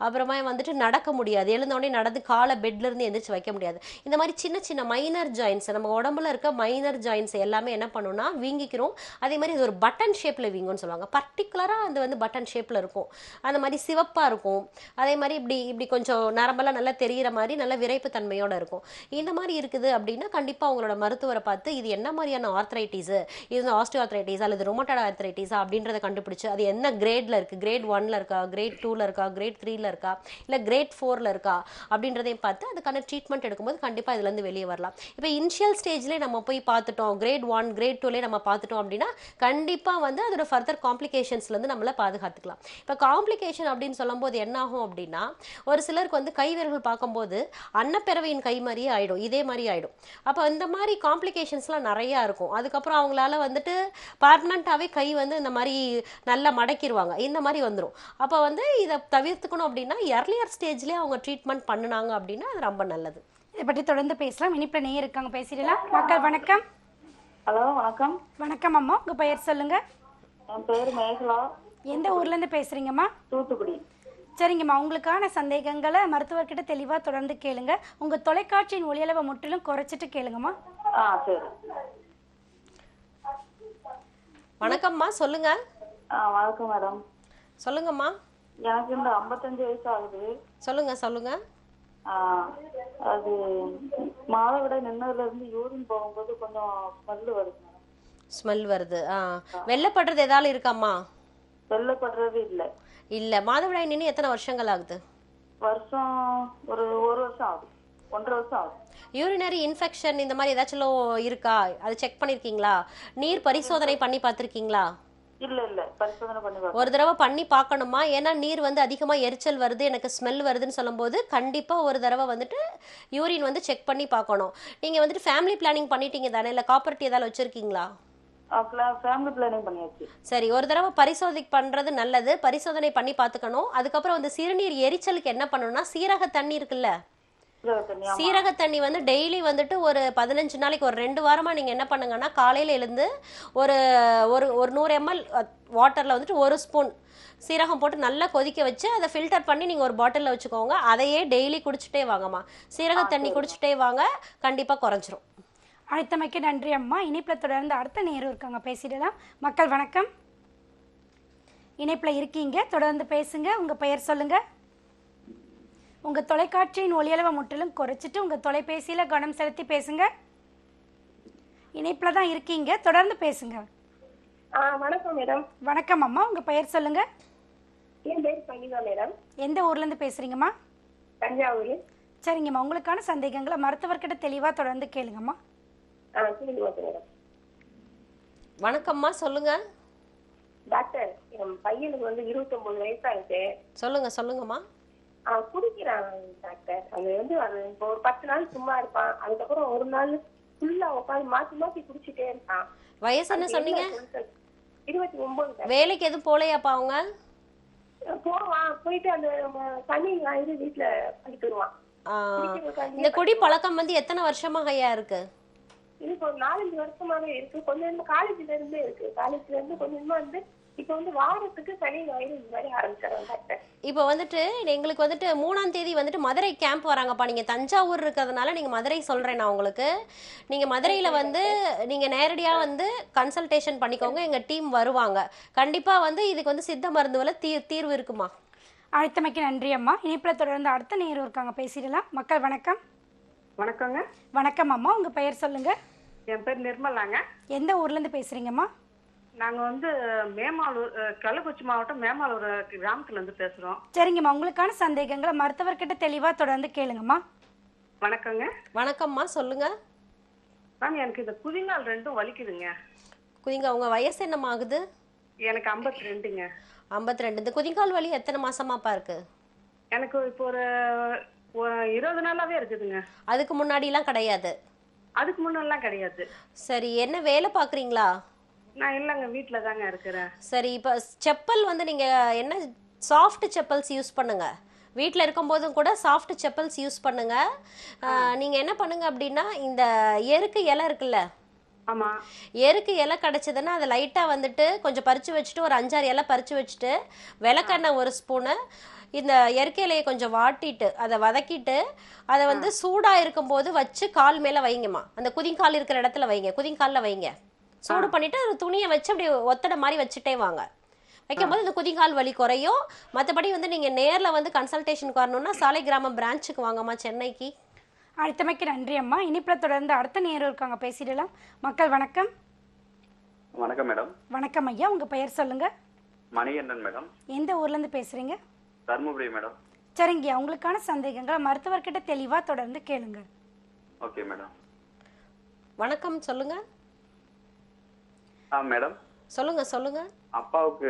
அப்புறமா வந்துட்டு நடக்க முடியாது, எழுந்தோடனே நடந்து காலை பெட்லேருந்து எந்திரிச்சு வைக்க முடியாது. இந்த மாதிரி சின்ன சின்ன மைனர் ஜாயின்ஸ், நம்ம உடம்புல இருக்க மைனர் ஜாயின்ஸ் எல்லாமே என்ன பண்ணுன்னா வீங்கிக்கிறோம். அதே மாதிரி இது ஒரு பட்டன் ஷேப்பில் வீங்கும்னு சொல்லுவாங்க. பர்டிகுலராக அது வந்து பட்டன் ஷேப்பில் இருக்கும், அந்த மாதிரி சிவப்பாக இருக்கும். அதே மாதிரி இப்படி இப்படி கொஞ்சம் நரம்பெல்லாம் நல்லா தெரிகிற மாதிரி நல்ல விரைப்புத்தன்மையோடு இருக்கும். இந்த மாதிரி இருக்குது அப்படின்னா கண்டிப்பாக அவங்களோட மருத்துவரை பார்த்து இது என்ன மாதிரியான ஆர்த்ரைட்டிஸு, இது ஆஸ்டியோ ஆர்த்ரைட்டிஸ் அல்லது ரொமட்டாய்டு ஆர்த்ரைட்டிஸா அப்படின்றத கண்டுபிடிச்சு அது என்ன கிரேட்ல இருக்கு, கிரேட் 1ல இருக்கா, கிரேட் 2ல இருக்கா, கிரேட் 3ல இருக்கா, இல்லை கிரேட் 4ல இருக்கா அப்படின்றதையும் பார்த்து அதுக்கான ட்ரீட்மெண்ட் எடுக்கும்போது கண்டிப்பாக இதுலேருந்து வெளியே வரலாம். இப்போ இனிஷியல் ஸ்டேஜ்லேயே நம்ம போய் பார்த்துட்டோம், கிரேட் 1 கிரேட் 2லேயே நம்ம பார்த்துட்டோம் அப்படின்னா கண்டிப்பாக வந்து அதோட ஃபர்தர் காம்ப்ளிகேஷன்ஸ்லேருந்து நம்மளை பாதுகாத்துக்கலாம். இப்போ காம்ப்ளிகேஷன் அப்படின்னு சொல்லும்போது என்ன ஆகும் அப்படின்னா, ஒரு சிலருக்கு வந்து கை விரல்கள் பார்க்கும்போது அன்னப்பிறவையின் கை மாதிரியே ஆகிடும், இதே மாதிரி ஆகிடும். அப்போ இந்த மாதிரி காம்ப்ளிகேஷன்ஸ்லாம் நிறையா இருக்கும். அதுக்கப்புறம் அவங்களால வந்துட்டு பர்மனண்ட்டாகவே கை வந்து இந்த மாதிரி நல்லா மடக்கிடுவாங்க, இந்த மாதிரி வந்துடும். அப்போ வந்து இதை தவிர்த்துக்கணும் அப்படின்னா எர்லியர் ஸ்டேஜ்லேயே அவங்க ட்ரீட்மெண்ட் பண்ணினாங்க அப்படின்னா அது ரொம்ப நல்லது. இதை பற்றி தொடர்ந்து பேசலாம். இனிப்பில் நேயர் இருக்காங்க, பேசிடலாம். மக்கள் வணக்கம். ஹலோ வணக்கம். வணக்கம் அம்மா, உங்கள் பெயர் சொல்லுங்க. என் பேர் மேகலா. எந்த ஊர்லேருந்து பேசுகிறீங்கம்மா? தூத்துக்குடி. சரிங்கம்மா, உங்களுக்கான சந்தேகங்களை மருத்துவர்கிட்ட தெளிவாக தொடர்ந்து கேளுங்க. உங்கள் தொலைக்காட்சியின் ஒளியளவை முற்றிலும் குறைச்சிட்டு கேளுங்கம்மா. சரி. வணக்கம்மா, சொல்லுங்க. வணக்கம் மேடம். சொல்லுங்கம்மா. எனக்கு இந்த 55 வயசு ஆகுது. சொல்லுங்க சொல்லுங்க. அது மாதவிட நின்னதுல இருந்து யூரின் போகும்போது கொஞ்சம் ஸ்மெல் வருது. ஸ்மெல் வருது. வெள்ளப்படுறது ஏதாவது இருக்காம்மா? வெள்ளப்படுறது இல்லை. இல்லை. மாதவிடாய் நின்று எத்தனை வருஷங்கள் ஆகுது? வருஷம் ஒரு வருஷம் ஆகுது, 1.5 வருஷம் ஆகுது. யூரினரி இன்ஃபெக்ஷன் இந்த மாதிரி ஏதாச்சும் இருக்கா? அது செக் பண்ணியிருக்கீங்களா? நீர் பரிசோதனை பண்ணி பார்த்துருக்கீங்களா? இல்ல இல்ல, பரிசோதனை பண்ணி ஒரு தடவை பண்ணி பார்க்கணுமா? ஏன்னா நீர் வந்து அதிகமாக எரிச்சல் வருது, எனக்கு ஸ்மெல் வருதுன்னு சொல்லும்போது கண்டிப்பாக ஒரு தடவை வந்துட்டு யூரின் வந்து செக் பண்ணி பார்க்கணும். நீங்கள் வந்துட்டு ஃபேமிலி பிளானிங் பண்ணிட்டீங்க தானே, இல்லை காப்பர்ட்டி ஏதாவது வச்சுருக்கீங்களா? ஃபேமிலி பிளானிங் பண்ணியாச்சு. சரி, ஒரு தடவை பரிசோதனை பண்றது நல்லது. பரிசோதனை பண்ணி பார்த்துக்கணும். அதுக்கப்புறம் வந்து சிறுநீர் எரிச்சலுக்கு என்ன பண்ணணும்னா, சீரக தண்ணி இருக்குல்ல, சீரக தண்ணி வந்து டெய்லி வந்துட்டு ஒரு 15 நாளைக்கு, ஒரு 2 வாரமா நீங்க என்ன பண்ணுங்கன்னா, காலையில எழுந்து ஒரு ஒரு ஒரு 100 ml வாட்டர்ல வந்துட்டு 1 ஸ்பூன் சீரகம் போட்டு நல்லா கொதிக்க வச்சு அதை ஃபில்டர் பண்ணி நீங்கள் ஒரு பாட்டிலில் வச்சுக்கோங்க. அதையே டெய்லி குடிச்சிட்டே வாங்கம்மா. சீரக தண்ணி குடிச்சிட்டே வாங்க, கண்டிப்பாக குறைஞ்சிரும். அழைத்தமைக்கு நன்றி அம்மா. இணைப்பில் தொடர்ந்து அடுத்த நேரம் இருக்காங்க, பேசிடலாம். மக்கள் வணக்கம், இணைப்பில் இருக்கீங்க, தொடர்ந்து பேசுங்க. உங்கள் பெயர் சொல்லுங்க. உங்கள் தொலைக்காட்சியின் ஒளியளவை முற்றிலும் குறைச்சிட்டு உங்கள் தொலைபேசியில் கவனம் செலுத்தி பேசுங்க. இணைப்பில் தான் இருக்கீங்க, தொடர்ந்து பேசுங்க. வணக்கம் மேடம். வணக்கம் அம்மா, உங்கள் பெயர் சொல்லுங்க. என் பேர் பங்கிதா மேடம். எந்த ஊர்லேருந்து பேசுகிறீங்கம்மா? தஞ்சாவூர். சரிங்கம்மா, உங்களுக்கான சந்தேகங்களை மருத்துவர்கிட்ட தெளிவாக தொடர்ந்து கேளுங்கம்மா. மேடம். வணக்கம்மா, சொல்லுங்க. டாக்டர், என் பையனுக்கு வந்து 29 வயசாயிருக்கு. சொல்லுங்கம்மா. குடிக்கிறான் டாக்டர். அது வந்து அது இப்போ ஒரு 10 நாள் சும்மா இருப்பான், அதுக்கப்புறம் ஒரு நாள் ஃபுல்லா உட்காந்து மாத்தி மாத்தி குடிச்சிட்டே இருக்கான். வயசு என்ன சொன்னீங்க? 29. வேலைக்கு எதுவும் போலையாப்பா அவங்க? போவான், போயிட்டு அந்த தண்ணி வாங்கி வீட்டுல பண்ணிட்டு வருவான். இந்த குடி பழக்கம் வந்து எத்தனை வருஷமாக ஐயா இருக்கு? இதுக்கு ஒரு 4-5 வருஷமாவே இருக்கு. கொஞ்சம் காலேஜ்ல இருந்தே இருக்கு. காலேஜ்ல இருந்து கொஞ்சமா வந்து இப்ப வந்து வாரத்துக்கு சனி ஞாயிறு இந்த மாதிரி ஆரம்பிச்சிடறோம் டாக்டர். இப்போ வந்துட்டு எங்களுக்கு வந்துட்டு 3ஆம் தேதி வந்துட்டு மதுரை கேம்ப் வராங்கப்பா. நீங்கள் தஞ்சாவூர் இருக்கிறதுனால நீங்கள் மதுரை சொல்கிறேன் நான் உங்களுக்கு. நீங்கள் மதுரையில் வந்து நீங்கள் நேரடியாக வந்து கன்சல்டேஷன் பண்ணிக்கோங்க, எங்கள் டீம் வருவாங்க. கண்டிப்பாக வந்து இதுக்கு வந்து சித்த மருந்துவில் தீர்வு இருக்குமா. அழைத்தமைக்கு நன்றி அம்மா. இணைப்பில் தொடர்ந்து அடுத்த நேரம் இருக்காங்க, பேசிடலாம். மக்கள் வணக்கம். வணக்கங்க. வணக்கம் அம்மா, உங்கள் பெயர் சொல்லுங்க. என் பேர் நிர்மலாங்க. எந்த ஊர்லேருந்து பேசுகிறீங்கம்மா? நாங்க வந்து மேமாலூர், கள்ளக்குறிச்சி மாவட்டம் மேமாலூர் கிராமத்துல இருந்து பேசுறோம். சரிங்கம்மா, உங்களுக்கான சந்தேகங்களை மருத்துவர்கிட்ட தெளிவாக தொடர்ந்து கேளுங்கம்மா. வணக்கங்க. வணக்கம்மா, சொல்லுங்க. மேம், எனக்கு இந்த குதிங்கால் ரெண்டும் வலிக்குதுங்க. உங்க வயசு என்னம்மா ஆகுது? எனக்கு 52ங்க. 52. இந்த குதிங்கால் வலி எத்தனை மாசமாப்பா இருக்கு? எனக்கு இப்போ ஒரு 20 நாளாவே இருக்குதுங்க. அதுக்கு முன்னாடிலாம் கிடையாது? அதுக்கு முன்னெல்லாம் கிடையாது. சரி, என்ன வேலை பார்க்குறீங்களா? நான் இல்லைங்க, வீட்டுல தாங்க இருக்கிறேன். சரி, இப்போ செப்பல் வந்து நீங்க என்ன சாஃப்ட் செப்பல்ஸ் யூஸ் பண்ணுங்க. வீட்டில் இருக்கும்போதும் கூட சாஃப்ட் செப்பல்ஸ் யூஸ் பண்ணுங்க. நீங்க என்ன பண்ணுங்க அப்படின்னா, இந்த எருக்கு இலை இருக்குல்ல, ஆமா, எருக்கு இலை கிடைச்சதுன்னா அதை லைட்டாக வந்துட்டு கொஞ்சம் பறித்து வச்சுட்டு, ஒரு 5-6 இலை பறித்து வச்சுட்டு, விளக்கெண்ணெய் 1 ஸ்பூனு, இந்த எருக்கு இலையை கொஞ்சம் வாட்டிட்டு அதை வதக்கிட்டு அதை வந்து சூடாக இருக்கும்போது வச்சு கால் மேலே வைங்கம்மா. அந்த குதிங்கால் இருக்கிற இடத்துல வைங்க, குதிங்காலில் வைங்க. சூடு பண்ணிட்டு ஒரு துணியை வச்சு அப்படி ஒத்தடை மாதிரி வச்சுட்டே வாங்க. வைக்கும்போது இந்த குதிங்கால் வலி குறையும். மற்றபடி வந்து நீங்கள் நேரில் வந்து கன்சல்டேஷனுக்கு வரணும்னா சாலை கிராமம் பிரான்ச்சுக்கு வாங்கம்மா, சென்னைக்கு. அழைத்தமைக்கு நன்றி அம்மா. இனிப்பில் தொடர்ந்து அடுத்த நேரம் இருக்காங்க, பேசிடலாம். மக்கள் வணக்கம். வணக்கம் மேடம். வணக்கம் ஐயா, உங்கள் பெயர் சொல்லுங்க. மணிகண்டன் மேடம். எந்த ஊர்லேருந்து பேசுகிறீங்க? தர்மபுரி மேடம். சரிங்கய்யா, உங்களுக்கான சந்தேகங்களை மருத்துவர்கிட்ட தெளிவாக தொடர்ந்து கேளுங்க. Okay madam. வணக்கம், சொல்லுங்க. மேடம் சொல்லுங்க. அப்பாவுக்கு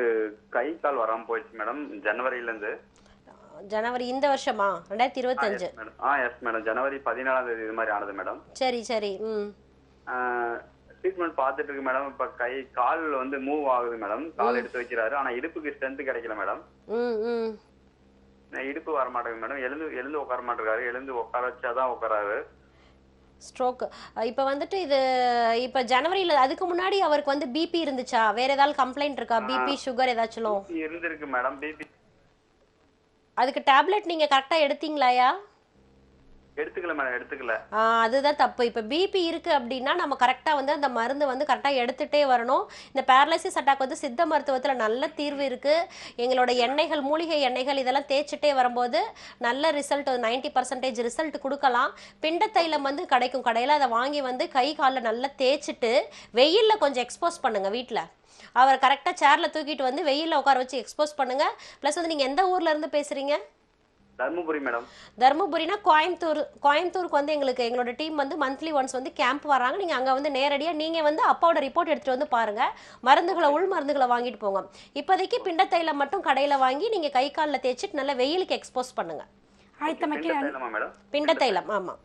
கை கால் வராம போயிடுச்சு மேடம், ஜனவரியிலேருந்து. ஜனவரி இந்த வருஷமா? 2025? எஸ் மேடம், ஜனவரி 14ஆம் தேதி இது மாதிரி ஆனது மேடம். சரி. ட்ரீட்மெண்ட் பார்த்துட்டு இருக்கு மேடம். இப்ப கை கால் வந்து மூவ் ஆகுது மேடம், கால் எடுத்து வைக்கிறாரு. ஆனா இடுப்புக்கு ஸ்ட்ரென்த் கிடைக்கல மேடம். இடுப்பு வர மாட்டேங்குது மேடம். எழுந்து உட்கார மாட்டேங்காரு. எழுந்து உட்கார வச்சாதான் உட்காராரு. ஸ்ட்ரோக். இப்போ வந்துட்டு இது இப்போ ஜனவரியில், அதுக்கு முன்னாடி அவருக்கு வந்து பிபி இருந்துச்சா? வேற ஏதாவது கம்ப்ளைண்ட் இருக்கா? பிபி சுகர் ஏதாச்சும் இருந்திருக்கு மேடம். பிபி அதுக்கு டேப்லெட் நீங்க கரெக்டா எடுத்தீங்களாயா? எடுத்துக்கல மேடம், எடுத்துக்கல. அதுதான் தப்பு. இப்போ பிபி இருக்கு அப்படின்னா நம்ம கரெக்டாக வந்து அந்த மருந்து வந்து கரெக்டாக எடுத்துகிட்டே வரணும். இந்த பேரலைசிஸ் அட்டாக் வந்து சித்த மருத்துவத்தில் நல்ல தீர்வு இருக்குது. எங்களோட எண்ணெய்கள், மூலிகை எண்ணெய்கள் இதெல்லாம் தேய்ச்சிட்டே வரும்போது நல்ல ரிசல்ட், 90% ரிசல்ட் கொடுக்கலாம். பிண்ட தைலம் வந்து கிடைக்கும் கடையில், அதை வாங்கி வந்து கை காலில் நல்லா தேய்ச்சிட்டு வெயிலில் கொஞ்சம் எக்ஸ்போஸ் பண்ணுங்கள். வீட்டில் அவர் கரெக்டாக சேரில் தூக்கிட்டு வந்து வெயிலில் உட்கார வச்சு எக்ஸ்போஸ் பண்ணுங்கள். ப்ளஸ் வந்து நீங்கள் எந்த ஊரில் இருந்து பேசுகிறீங்க? தர்மபுரி மேடம். தர்மபுரினா கோயம்புத்தூருக்கு வந்து எங்களோட டீம் வந்து மந்த்லி ஒன்ஸ் வந்து கேம்ப் வராங்க. நீங்கள் அங்கே வந்து நேரடியாக நீங்கள் வந்து அப்பாவோட ரிப்போர்ட் எடுத்துகிட்டு வந்து பாருங்கள். மருந்துகளை, உள் மருந்துகளை வாங்கிட்டு போங்க. இப்போதைக்கு பிண்ட தைலம் மட்டும் கடையில் வாங்கி நீங்கள் கை காலில் தேய்ச்சிட்டு நல்லா வெயிலுக்கு எக்ஸ்போஸ் பண்ணுங்கள். அழைத்தமைக்கு பிண்ட தைலம், ஆமாம்.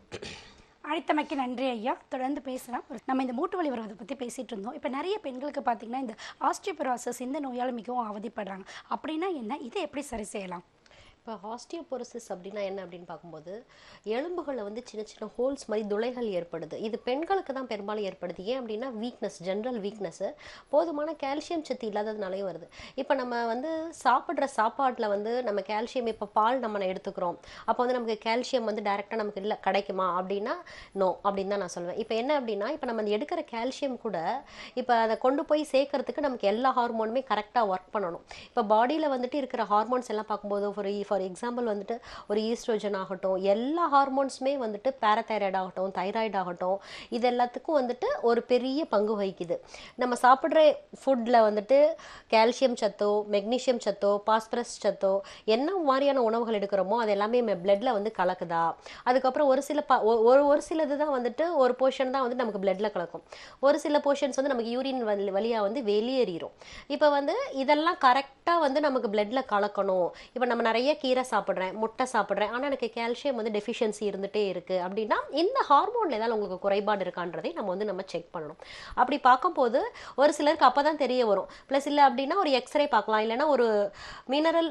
அழைத்தமைக்கு நன்றி ஐயா. தொடர்ந்து பேசலாம். நம்ம இந்த மூட்டு வலி வருவதை பற்றி பேசிகிட்டு இருந்தோம். இப்போ நிறைய பெண்களுக்கு பார்த்திங்கன்னா இந்த ஆஸ்டியோபோரோசிஸ் இந்த நோயால் மிகவும் அவதிப்படுறாங்க. அப்படின்னா என்ன, இதை எப்படி சரி செய்யலாம்? இப்போ ஆஸ்டியோபோரோசிஸ் அப்படின்னா என்ன அப்படின்னு பார்க்கும்போது எலும்புகளில் வந்து சின்ன சின்ன ஹோல்ஸ் மாதிரி துளைகள் ஏற்படுது. இது பெண்களுக்கு தான் பெரும்பாலும் ஏற்படுது. ஏன் அப்படின்னா வீக்னஸ், ஜென்ரல் வீக்னஸ்ஸு, போதுமான கால்சியம் சத்து இல்லாததுனாலையும் வருது. இப்போ நம்ம வந்து சாப்பிட்ற சாப்பாட்டில் வந்து நம்ம கால்சியம், இப்போ பால் நம்ம எடுத்துக்கிறோம், அப்போ வந்து நமக்கு கால்சியம் வந்து டைரெக்டாக நமக்கு இல்லை கிடைக்குமா அப்படின்னா நோ அப்படின்னு தான் நான் சொல்லுவேன். இப்போ என்ன அப்படின்னா, இப்போ நம்ம எடுக்கிற கால்சியம் கூட இப்போ அதை கொண்டு போய் சேர்க்கறதுக்கு நமக்கு எல்லா ஹார்மோனுமே கரெக்டாக ஒர்க் பண்ணணும். இப்போ பாடியில் வந்துட்டு இருக்கிற ஹார்மோன்ஸ் எல்லாம் பார்க்கும்போது ஃபார் எக்ஸாம்பிள் வந்துட்டு ஒரு ஈஸ்ட்ரோஜன் ஆகட்டும், எல்லா ஹார்மோன்ஸுமே வந்துட்டு பேராதைராய்டு ஆகட்டும், தைராய்டு ஆகட்டும், இது எல்லாத்துக்கும் வந்துட்டு ஒரு பெரிய பங்கு வகிக்குது. நம்ம சாப்பிட்ற ஃபுட்டில் வந்துட்டு கால்சியம் சத்தோ, மெக்னீஷியம் சத்தோ, பாஸ்பரஸ் சத்தோ, என்ன மாதிரியான உணவுகள் எடுக்கிறோமோ அது எல்லாமே பிளட்டில் வந்து கலக்குதா. அதுக்கப்புறம் ஒரு சிலது தான் வந்துட்டு ஒரு போர்ஷன் தான் வந்து நமக்கு பிளட்டில் கலக்கும், ஒரு சில போர்ஷன்ஸ் வந்து நமக்கு யூரின் வழியாக வந்து வெளியேறிடும். இப்போ வந்து இதெல்லாம் கரெக்டாக வந்து நமக்கு பிளட்டில் கலக்கணும். இப்போ நம்ம நிறைய கீரை சாப்பிட்றேன், முட்டை சாப்பிட்றேன், ஆனால் எனக்கு கால்சியம் வந்து டெஃபிஷியன்சி இருந்துகிட்டே இருக்குது அப்படின்னா இந்த ஹார்மோனில் ஏதாவது உங்களுக்கு குறைபாடு இருக்கான்றதை நம்ம செக் பண்ணணும். அப்படி பார்க்கும்போது ஒரு சிலருக்கு அப்போ தான் தெரிய வரும். ப்ளஸ் இல்லை அப்படின்னா ஒரு எக்ஸ்ரே பார்க்கலாம், இல்லைன்னா ஒரு மினரல்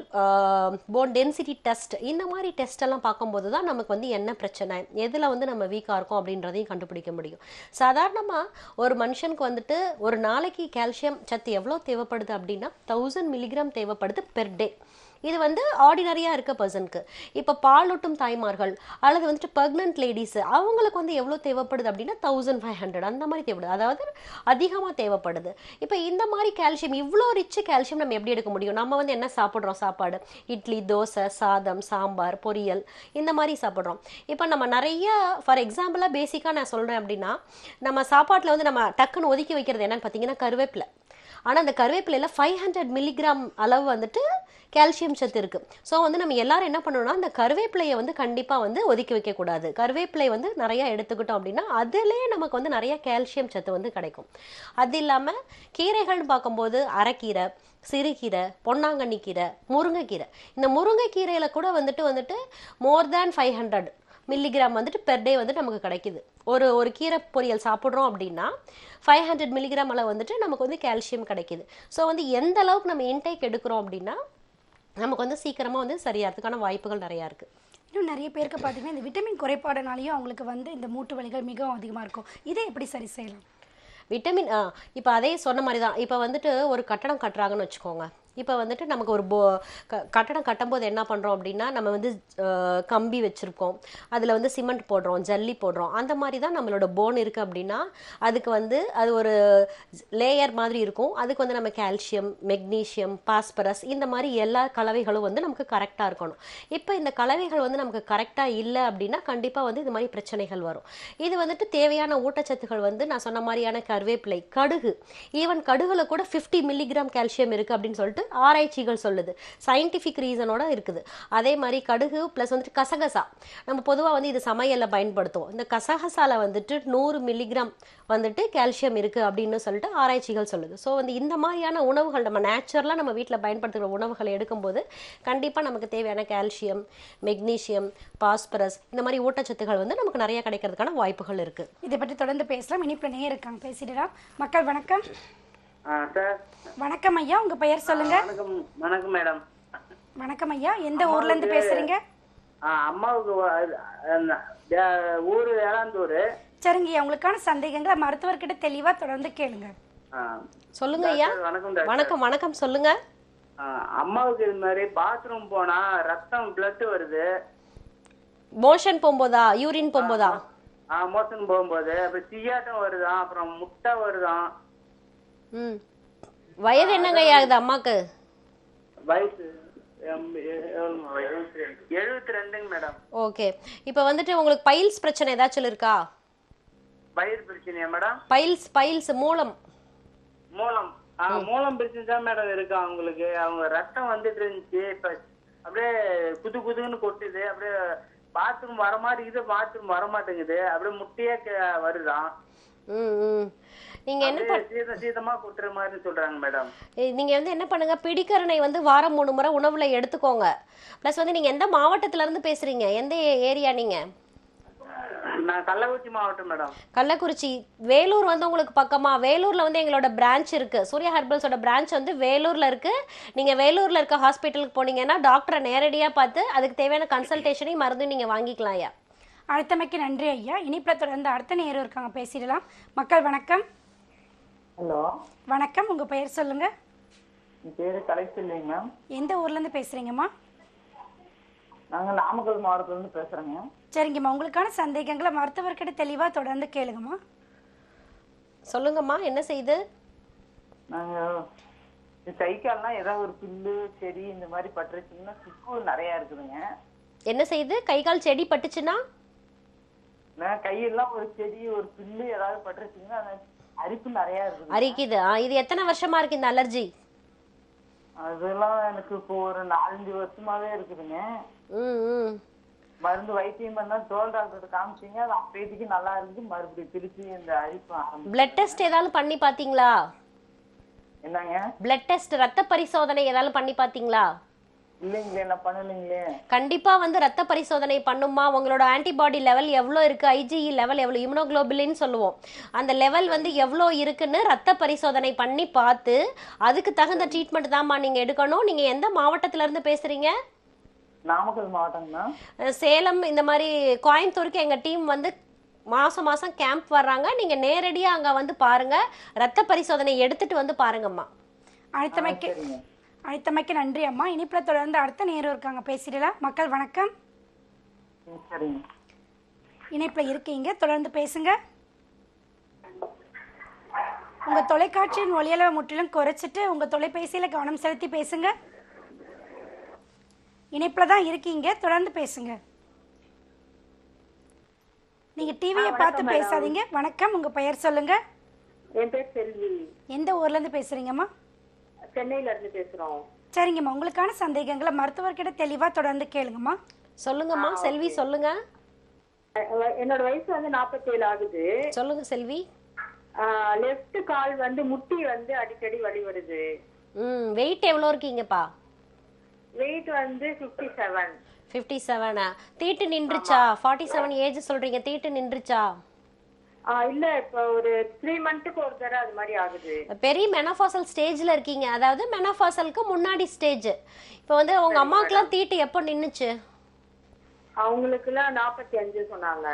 போன் டென்சிட்டி டெஸ்ட், இந்த மாதிரி டெஸ்ட் எல்லாம் பார்க்கும்போது தான் நமக்கு வந்து என்ன பிரச்சனை, எதில் வந்து நம்ம வீக்காக இருக்கோம் அப்படின்றதையும் கண்டுபிடிக்க முடியும். சாதாரணமாக ஒரு மனுஷனுக்கு வந்துட்டு ஒரு நாளைக்கு கால்சியம் சத்து எவ்வளோ தேவைப்படுது அப்படின்னா 1000 மில்லிகிராம் தேவைப்படுது பெர் டே. இது வந்து ஆர்டினரியாக இருக்க பர்சனுக்கு. இப்போ பாலூட்டும் தாய்மார்கள் அல்லது வந்துட்டு ப்ரெக்னென்ட் லேடிஸ், அவங்களுக்கு வந்து எவ்வளோ தேவைப்படுது அப்படின்னா 1500 அந்த மாதிரி தேவைப்படுது, அதாவது அதிகமாக தேவைப்படுது. இப்போ இந்த மாதிரி கால்சியம், இவ்வளோ ரிச் கால்சியம் நம்ம எப்படி எடுக்க முடியும்? நம்ம வந்து என்ன சாப்பிட்றோம், சாப்பாடு இட்லி, தோசை, சாதம், சாம்பார், பொரியல், இந்த மாதிரி சாப்பிட்றோம். இப்போ நம்ம நிறைய ஃபார் எக்ஸாம்பிளாக பேசிக்காக நான் சொல்கிறேன் அப்படின்னா, நம்ம சாப்பாட்டில் வந்து நம்ம டக்குன்னு ஒதுக்கி வைக்கிறது என்னன்னு பார்த்தீங்கன்னா கருவேப்பிலை. ஆனால் அந்த கருவேப்பிலையில் 500 மில்லிகிராம் அளவு வந்துட்டு கால்சியம் சத்து இருக்குது. ஸோ வந்து நம்ம எல்லாரும் என்ன பண்ணணும்னா, அந்த கருவேப்பிலையை வந்து கண்டிப்பாக வந்து ஒதுக்கி வைக்கக்கூடாது. கருவேப்பிலை வந்து நிறையா எடுத்துக்கிட்டோம் அப்படின்னா அதிலே நமக்கு வந்து நிறைய கால்சியம் சத்து வந்து கிடைக்கும். அது இல்லாமல் கீரைகள்னு பார்க்கும்போது அரைக்கீரை, சிறுகீரை, பொன்னாங்கண்ணி கீரை, முருங்கைக்கீரை, இந்த முருங்கைக்கீரையில் கூட வந்துட்டு மோர் தேன் 500 மில்லிகிராம் வந்துட்டு பெர் டே வந்துட்டு நமக்கு கிடைக்குது. ஒரு கீரை பொரியல் சாப்பிட்றோம் அப்படின்னா 500 மில்லிகிராம் அளவு வந்துட்டு நமக்கு வந்து கால்சியம் கிடைக்குது. ஸோ வந்து எந்த அளவுக்கு நம்ம இன்டேக் எடுக்கிறோம் அப்படின்னா நமக்கு வந்து சீக்கிரமாக வந்து சரியாகிறதுக்கான வாய்ப்புகள் நிறையா இருக்குது. இன்னும் நிறைய பேருக்கு பார்த்தீங்கன்னா இந்த விட்டமின் குறைபாடுனாலையும் அவங்களுக்கு வந்து இந்த மூட்டு வலிகள் மிகவும் அதிகமாக இருக்கும். இதை எப்படி சரி செய்யலாம்? விட்டமின் இப்போ அதே சொன்ன மாதிரி தான். இப்போ வந்துட்டு ஒரு கட்டடம் கட்டுறாங்கன்னு வச்சுக்கோங்க. இப்போ வந்துட்டு நமக்கு ஒரு கட்டடம் கட்டும்போது என்ன பண்ணுறோம் அப்படின்னா, நம்ம வந்து கம்பி வச்சுருக்கோம், அதில் வந்து சிமெண்ட் போடுறோம், ஜல்லி போடுறோம். அந்த மாதிரி தான் நம்மளோட போன் இருக்குது அப்படின்னா அதுக்கு வந்து அது ஒரு லேயர் மாதிரி இருக்கும். அதுக்கு வந்து நம்ம கால்சியம், மெக்னீஷியம், பாஸ்பரஸ், இந்த மாதிரி எல்லா கலவைகளும் வந்து நமக்கு கரெக்டாக இருக்கணும். இப்போ இந்த கலவைகள் வந்து நமக்கு கரெக்டாக இல்லை அப்படின்னா கண்டிப்பாக வந்து இது மாதிரி பிரச்சனைகள் வரும். இது வந்துட்டு தேவையான ஊட்டச்சத்துக்கள் வந்து நான் சொன்ன மாதிரியான கருவேப்பிலை, கடுகு, ஈவன் கடுகுல கூட 50 மில்லிகிராம் கால்சியம் இருக்குது அப்படின்னு சொல்லிட்டு ஆராய்ச்சிகள் சொல்லுது. சயின்டிஃபிக் ரீசனோட இருக்குது. அதே மாதிரி கடுகு ப்ளஸ் வந்துட்டு கசகசா, நம்ம பொதுவாக வந்து இது சமையலில் பயன்படுத்துவோம். இந்த கசகசால வந்துட்டு 100 மில்லிகிராம் வந்துட்டு கால்சியம் இருக்குது அப்படின்னு சொல்லிட்டு ஆராய்ச்சிகள் சொல்லுது. ஸோ வந்து இந்த மாதிரியான உணவுகள் நம்ம நேச்சுரலாக நம்ம வீட்டில் பயன்படுத்துகிற உணவுகளை எடுக்கும்போது கண்டிப்பாக நமக்கு தேவையான கால்சியம், மெக்னீஷியம், பாஸ்பரஸ், இந்த மாதிரி ஊட்டச்சத்துக்கள் வந்து நமக்கு நிறைய கிடைக்கிறதுக்கான வாய்ப்புகள் இருக்குது. இதை பற்றி தொடர்ந்து பேசலாம். இனிப்பில் நேரம் இருக்காங்க, பேசிடலாம். மக்கள் வணக்கம். சார் வணக்கம் ஐயா, உங்க பெயர் சொல்லுங்க. வணக்கம் மேடம். வணக்கம் ஐயா, எந்த ஊர்ல இருந்து பேசுறீங்க? அம்மாவுக்கு ஊரு ஏலாந்தூர். சரிங்க ஐயா, உங்களுக்கான சந்தேகங்களை மருத்துவர்கிட்ட தெளிவா தொடர்ந்து கேளுங்க. சொல்லுங்க ஐயா. வணக்கம் வணக்கம் சொல்லுங்க. அம்மாவுக்கு இது மாதிரி பாத்ரூம் போனா ரத்தம் பிளட் வருது. மோஷன் போகும்போதா, யூரின் போகும்போதா? மோஷன் போகும்போது அப்புறம் சியாட்டம் வருதான், அப்புறம் முட்டை வருதான். வயது என்னங்க ஆகுது அம்மாக்கு? வயசு 72 மேடம். ஓகே. இப்போ வந்துட்டு உங்களுக்கு பைல்ஸ் பிரச்சனை ஏதாச்சும் இருக்கா? வயிறு பிரச்சனையா மேடம்? பைல்ஸ் மூலம் பிரச்சனை தான் மேடம் இருக்கு அவங்களுக்கு. அவங்க ரத்தம் வந்துட்டு இருந்துச்சு, இப்ப அப்படியே குதுன்னு கொட்டுது. அப்படியே பாத்ரூம் வர மாதிரி இது, பாத்ரூம் வர மாட்டேங்குது. அப்படியே முட்டையே வருதான். நீங்க என்ன சீதமா கொட்டுற மாதிரி சொல்றாங்க மேடம். நீங்க வந்து என்ன பண்ணுங்க, பிடிக்கரணை வந்து வாரம் 3 முறை உணவுல எடுத்துக்கோங்க. பிளஸ் வந்து நீங்க எந்த மாவட்டத்துல இருந்து பேசுறீங்க, எந்த ஏரியா நீங்க? நான் கள்ளக்குறிச்சி மாவட்டம் மேடம். கள்ளக்குறிச்சி. வேலூர் வந்து உங்களுக்கு பக்கமா? வேலூர்ல வந்து எங்களோட பிரான்ச் இருக்கு. சூர்யா ஹெர்பல்ஸோட பிரான்ச் வந்து வேலூர்ல இருக்கு. நீங்க வேலூர்ல இருக்க ஹாஸ்பிட்டலுக்கு போனீங்கன்னா டாக்டரை நேரடியா பார்த்து அதுக்கு தேவையான கன்சல்டேஷனையும் மருந்தும் நீங்க வாங்கிக்கலாம் ஐயா. அழைத்தமைக்கு நன்றி ஐயா. இனிப்பில் தொடர்ந்து அடுத்த நேரம் இருக்காங்க, பேசிடலாம். மக்கள் வணக்கம். ஹலோ வணக்கம், உங்க பெயர் சொல்லுங்க. என் பேரு கலைச்செல்விங்க மேம். எந்த ஊர்ல இருந்து பேசுறீங்கம்மா? நாங்க நாமக்கல் மாவட்டத்துல இருந்து பேசுறேங்க. சரிங்கம்மா, உங்களுக்கான சந்தேகங்களை மருத்துவர்கிட்ட தெளிவா தொடர்ந்து கேளுங்கம்மா. சொல்லுங்கம்மா, என்ன செய்யுது? நாங்க கை கால்லாம் ஏதாவது ஒரு புல்லு செடி இந்த மாதிரி பட்டுருச்சுன்னா சுக்கு நிறைய இருக்குதுங்க. என்ன செய்யுது? கை கால் செடி பட்டுச்சுன்னா? நான் கையெல்லாம் ஒரு செடி ஒரு புல்லு ஏதாவது பட்டுருச்சுங்கன்னா அரிப்பு நிறைய இருக்குது. அரிக்குது. இது எத்தனை வருஷமா இருக்கு இந்த அலர்ஜி? அதெல்லாம் எனக்கு இப்போ ஒரு 4-5 வருஷமாவே இருக்குதுங்க. மருந்து வைத்தியம் பண்ணா தோல் டாக்டர் காமிச்சிங்க, அது அப்பேதிக்கு நல்லா இருக்கு. மறுபடியும் திருச்சி இந்த அரிப்பு ஆரம்பிச்சு. பிளட் டெஸ்ட் ஏதாவது பண்ணி பாத்தீங்களா? என்னங்க? பிளட் டெஸ்ட், ரத்த பரிசோதனை ஏதாவது பண்ணி பாத்தீங்களா? இல்லைங்களே, நான் பண்ணலைங்களே. கண்டிப்பா வந்து ரத்த பரிசோதனை பண்ணுமா. உங்களோட ஆன்டிபாடி லெவல் எவ்வளோ இருக்கு, ஐஜிஇ லெவல் எவ்வளோ, இம்யூனோகுளோபுலின் சொல்லுவோம், அந்த லெவல் வந்து எவ்வளோ இருக்குன்னு ரத்த பரிசோதனை பண்ணி பார்த்து அதுக்கு தகுந்த ட்ரீட்மெண்ட் தான்மா நீங்க எடுக்கணும். நீங்க எந்த மாவட்டத்துல இருந்து பேசுறீங்க? நாமக்கல் மாவட்டம்னா. சேலம் இந்த மாதிரி கோயம்புத்தூருக்கு எங்க டீம் வந்து மாசம் கேம்ப் வர்றாங்க. நீங்க நேரடியா அங்க வந்து பாருங்க, ரத்த பரிசோதனை எடுத்துட்டு வந்து பாருங்கம்மா. அழைத்தமைக்கு நன்றி அம்மா. இனிப்புல தொடர்ந்து அடுத்த நேரம் இருக்காங்க, பேசிடலாம். மக்கள் வணக்கம். இணைப்புல இருக்கீங்க, தொடர்ந்து பேசுங்க. உங்க தொலைக்காட்சியின் ஒலியளவை முற்றிலும் குறைச்சிட்டு உங்க தொலைபேசியில கவனம் செலுத்தி பேசுங்க. இணைப்புல தான் இருக்கீங்க, தொடர்ந்து பேசுங்க. நீங்க டிவியை பார்த்து பேசாதீங்க. வணக்கம், உங்க பெயர் சொல்லுங்க. என் பேர் செல்வி. எந்த ஊர்ல இருந்து பேசுறீங்கம்மா? சென்னையில இருந்து பேசுறோம். சரிங்கம்மா, உங்களுக்கான சந்தேகங்களை மருத்துவர்கிட்ட தெளிவா தொடர்ந்து கேளுங்கம்மா. சொல்லுங்கம்மா செல்வி, சொல்லுங்க. என்னோட வயசு வந்து 47 ஆகுது. சொல்லுங்க செல்வி. லெஃப்ட் கால் வந்து முட்டி வந்து அடிக்கடி வலி வருது. வெயிட் எவ்வளோ இருக்கீங்கப்பா? வெயிட் வந்து 57. 57. தீட்டு நின்றுச்சா? 47 ஏஜ் சொல்றீங்க, தீட்டு நின்றுச்சா? இல்ல, இப்ப ஒரு 3 மந்த்துக்கு ஒரு தடவை அது மாதிரி ஆகுது. பெரிய மெனோபாசல் ஸ்டேஜ்ல இருக்கீங்க, அதாவது மெனோபாசலுக்கு முன்னாடி ஸ்டேஜ். இப்போ வந்து உங்க அம்மாவுக்குலாம் தீட்டு எப்போ நின்னுச்சு? அவங்களுக்குலாம் 45 சொன்னாங்க.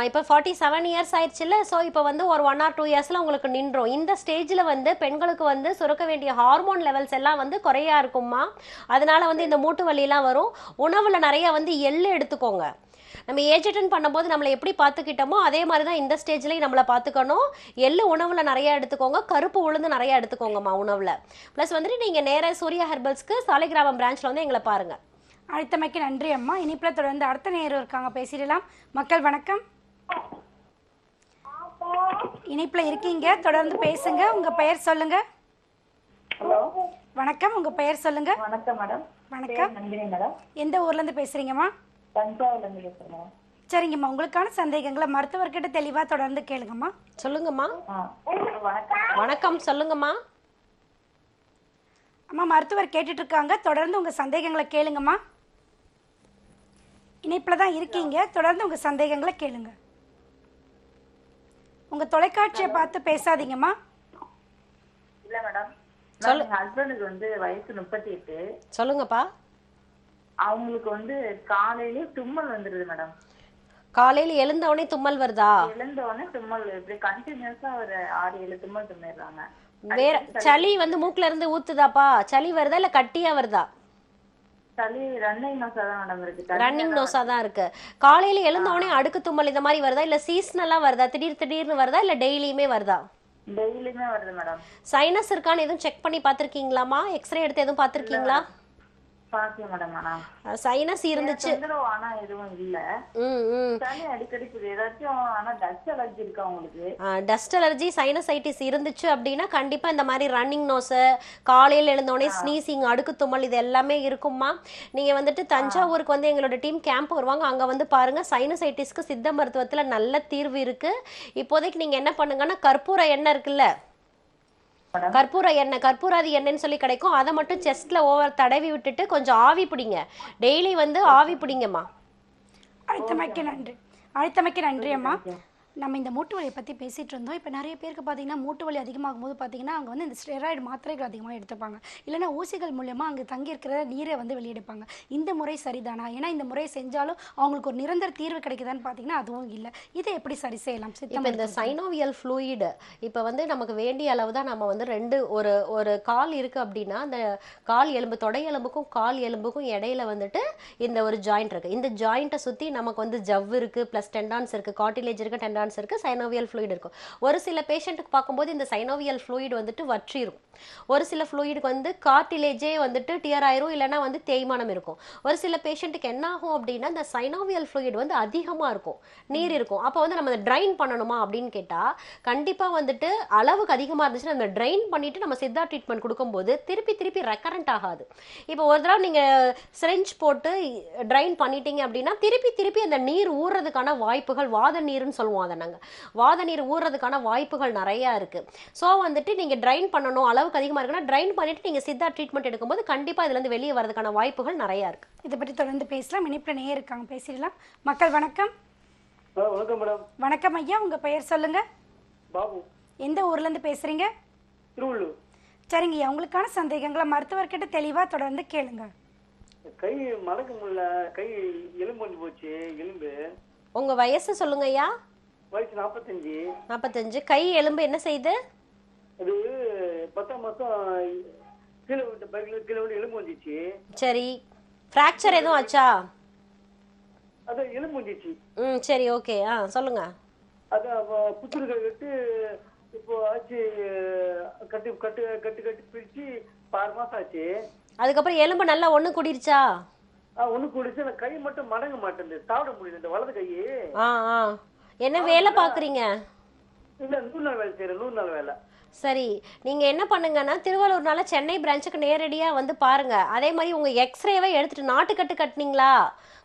இப்போ 47 இயர்ஸ் ஆயிடுச்சுல்ல. ஸோ இப்போ வந்து ஒரு 1 or 2 இயர்ஸ்ல உங்களுக்கு நின்றோம். இந்த ஸ்டேஜில் வந்து பெண்களுக்கு வந்து சுரக்க வேண்டிய ஹார்மோன் லெவல்ஸ் எல்லாம் வந்து குறையா இருக்குமா, அதனால வந்து இந்த மூட்டு வலியெல்லாம் வரும். உணவுல நிறைய வந்து எள்ளு எடுத்துக்கோங்க. நம்ம ஏஜ் அட்டன் பண்ணும்போது நம்மளை எப்படி பார்த்துக்கிட்டோமோ அதே மாதிரி தான் இந்த ஸ்டேஜ்லேயும் நம்மளை பார்த்துக்கணும். எள்ளு உணவுல நிறைய எடுத்துக்கோங்க, கருப்பு உளுந்து நிறைய எடுத்துக்கோங்கம்மா உணவுல. ப்ளஸ் வந்துட்டு நீங்கள் நேராக சூர்யா ஹெர்பல்ஸ்க்கு சாலைக்கிராமம் பிரான்ச்ல வந்து எங்களை பாருங்க. அழைத்தமைக்கு நன்றி அம்மா. இனிப்புல தொடர்ந்து அடுத்த நேரம் இருக்காங்க, பேசிடலாம். மக்கள் வணக்கம். இனிப்புல இருக்கீங்க, தொடர்ந்து பேசுங்க. உங்க பெயர் சொல்லுங்க. ஹலோ வணக்கம், உங்க பெயர் சொல்லுங்க. வணக்கம் மேடம். வணக்கம். நந்தினி மேடம். எந்த ஊர்ல இருந்து பேசுறீங்கம்மா? தஞ்சாவூர்ல இருந்து பேசுறேன். சரிங்கம்மா, உங்களுக்கான சந்தேகங்களை மருத்துவர்கிட்ட தெளிவா தொடர்ந்து கேளுங்கம்மா. சொல்லுங்கம்மா. வணக்கம். வணக்கம், சொல்லுங்கம்மா. அம்மா, மருத்துவர் கேட்டுட்டு இருக்காங்க, தொடர்ந்து உங்க சந்தேகங்களை கேளுங்கம்மா. இணைப்புல தான் இருக்கீங்க, தொடர்ந்து உங்க சந்தேகங்களை கேளுங்க. உங்க தொலைக்காட்சியை பார்த்து பேசாதீங்கம்மா. இல்ல மேடம், என் ஹஸ்பண்டுக்கு வந்து வயசு 38. சொல்லுங்கப்பா. அவங்களுக்கு வந்து காலையிலேயே தும்மல் வந்துருது மேடம். காலையில எழுந்தவொடனே தும்மல் வருதா? எழுந்தவொடனே தும்மல் இப்படி கண்டினியூஸா ஒரு 6-7 தும்மல் தும்மிடுறாங்க. வேற சளி வந்து மூக்குல இருந்து ஊத்துதாப்பா? சளி வருதா இல்ல கட்டியா வருதா? சளி ரன்னிங் நோஸா தான் மேடம் இருக்கு. ரன்னிங் நோஸா தான் இருக்கு. காலையில எழுந்தவொடனே அடுக்கு தும்மல் இந்த மாதிரி வருதா இல்ல சீசனலா வருதா, திடீர்னு வருதா இல்ல டெய்லியுமே வருதா? டெய்லியுமே வருது மேடம். சைனஸ் இருக்கான்னு எதுவும் செக் பண்ணி பாத்திருக்கீங்களாமா? எக்ஸ்ரே எடுத்து எதுவும் பாத்திருக்கீங்களா? பாக்கல மேடம். ஆனா சைனஸ் இருந்துச்சு, ஆனா எதுவும் இல்ல. சளி அடிக்கடி ஏதாச்சும். ஆனா டஸ்ட் அலர்ஜி இருக்கா உங்களுக்கு? டஸ்ட் அலர்ஜி சைனசைட்டிஸ் இருந்துச்சு அப்படின்னா கண்டிப்பா இந்த மாதிரி ரன்னிங் நோஸ், காலையில் எழுந்தோடனே ஸ்னீசிங், அடுக்கு தும்மல் இது எல்லாமே இருக்குமா. நீங்க வந்துட்டு தஞ்சாவூருக்கு வந்து எங்களோட டீம் கேம்ப் வருவாங்க, அங்க வந்து பாருங்க. சைனசைட்டிஸ்க்கு சித்த மருத்துவத்துல நல்ல தீர்வு இருக்கு. இப்போதைக்கு நீங்க என்ன பண்ணுங்கன்னா கற்பூர எண்ணெய் இருக்குல்ல, கற்பூர எண்ணெய், கற்பூராதி எண்ணெய்ன்னு சொல்லி கிடைக்கும், அதை மட்டும் செஸ்ட்ல ஓவர் தடவி விட்டுட்டு கொஞ்சம் ஆவி பிடிங்க. டெய்லி வந்து ஆவி பிடிங்கம்மா. அழைத்தமைக்கு நன்றி. அழைத்தமைக்கு நன்றி அம்மா. நம்ம இந்த மூட்டு வலியை பற்றி பேசிகிட்டு இருந்தோம். இப்போ நிறைய பேருக்கு பார்த்தீங்கன்னா மூட்டு வலி அதிகமாகும் போது பார்த்தீங்கன்னா அவங்க வந்து இந்த ஸ்டெராய்டு மாத்திரைகள் அதிகமாக எடுத்துப்பாங்க, இல்லைன்னா ஊசிகள் மூலயமா அங்கே தங்கியிருக்கிற நீரை வந்து வெளியெடுப்பாங்க. இந்த முறை சரிதானா? ஏன்னா இந்த முறை செஞ்சாலும் அவங்களுக்கு ஒரு நிரந்தர தீர்வு கிடைக்குதான்னு பார்த்தீங்கன்னா அதுவும் இல்லை. இதை எப்படி சரி செய்யலாம்? இப்போ இந்த சைனோவியல் ஃப்ளூயிடு இப்போ வந்து நமக்கு வேண்டிய அளவு தான். நம்ம வந்து ஒரு கால் இருக்குது அப்படின்னா அந்த கால் எலும்பு, தொடை எலும்புக்கும் கால் எலும்புக்கும் இடையில வந்துட்டு இந்த ஒரு ஜாயிண்ட் இருக்குது. இந்த ஜாயிண்ட்டை சுற்றி நமக்கு வந்து ஜவ்வு இருக்குது, ப்ளஸ் டெண்டான்ஸ் இருக்குது, கார்டிலேஜ் இருக்குது, டெண்டான்ஸ் இருக்கு, சைனோவியல் ஃப்ளூயிட் இருக்கும். ஒரு சில பேஷண்ட்டுக்கு பார்க்கும்போது இந்த சைனோவியல் ஃப்ளூயிட் வந்துட்டு வற்றிரும். ஒரு சில ஃப்ளூயிடுக்கு வந்து கார்டிலேஜே வந்துட்டு டியர் ஆயிரும், இல்லைன்னா வந்து தேய்மானம் இருக்கும். ஒரு சில பேஷண்ட்டுக்கு என்ன ஆகும் அப்படின்னா இந்த சைனோவியல் ஃப்ளூயிட் வந்து அதிகமாக இருக்கும், நீர் இருக்கும். அப்போ வந்து நம்ம ட்ரைன் பண்ணணுமா அப்படின்னு கேட்டால் கண்டிப்பாக வந்துட்டு அளவுக்கு அதிகமாக இருந்துச்சுன்னா அந்த ட்ரைன் பண்ணிட்டு நம்ம சித்தா ட்ரீட்மெண்ட் கொடுக்கும்போது திருப்பி ரெக்கரண்ட் ஆகாது. இப்போ ஒரு தடவை நீங்கள் சிரிஞ்ச் போட்டு ட்ரைன் பண்ணிட்டீங்க அப்படின்னா திருப்பி அந்த நீர் ஊறுறதுக்கான வாய்ப்புகள், வாத நீர்னு சொல்லுவோம் அதை நாங்கள், வாத நீர் ஊறுறதுக்கான வாய்ப்புகள் நிறையா இருக்குது. ஸோ வந்துட்டு நீங்கள் ட்ரைன் பண்ணணும், அளவுக்கு அதிகமாக இருக்குன்னா ட்ரைன் பண்ணிட்டு நீங்கள் சித்தா ட்ரீட்மெண்ட் எடுக்கும்போது கண்டிப்பாக இதுலேருந்து வெளியே வரதுக்கான வாய்ப்புகள் நிறையா இருக்குது. இதை பற்றி தொடர்ந்து பேசலாம். இனிப்பில் நேர் இருக்காங்க, பேசிடலாம். மக்கள் வணக்கம். வணக்கம் மேடம். வணக்கம் ஐயா, உங்கள் பெயர் சொல்லுங்க. பாபு. எந்த ஊர்லேருந்து பேசுகிறீங்க? திருவள்ளூர். சரிங்க ஐயா, உங்களுக்கான சந்தேகங்களை மருத்துவர்கிட்ட தெளிவாக தொடர்ந்து கேளுங்க. கை மடக்க முடியல, கை எலும்பு வந்து போச்சு, எலும்பு. உங்கள் வயசு சொல்லுங்க ஐயா. வயசு 45. 45. கை எலும்பு என்ன செய்யுது? அது 10ஆம் மாசம் கீழே விட்டு பைக்ல கீழே விட்டு எலும்பு வந்துச்சு. சரி, ஃப்ராக்சர் எதுவும் ஆச்சா? அது எலும்பு வந்துச்சு. சரி, ஓகே. சொல்லுங்க. அதான் புத்துருக்கை கட்டு இப்போ ஆச்சு, கட்டு கட்டு கட்டு கட்டு பிரிச்சு 6 மாசம் ஆச்சு. அதுக்கப்புறம் எலும்பு நல்லா ஒண்ணு கூடிருச்சா? ஒண்ணு கூடிச்சு. அந்த கை மட்டும் மடங்க மாட்டேங்குது, சாப்பிட முடியல இந்த வலது கை. என்ன வேலை பாக்குறீங்க? இல்ல 100 நாள் வேலை செய்யறேன், 100 நாள் வேலை. சரி, நீங்க என்ன பண்ணுங்கன்னா திருவள்ளூர்னால சென்னை பிரான்ச்சுக்கு நேரடியா வந்து பாருங்க. அதே மாதிரி உங்க எக்ஸ்ரேவை எடுத்துட்டு, நாட்டுக்கட்டு கட்டுனீங்களா?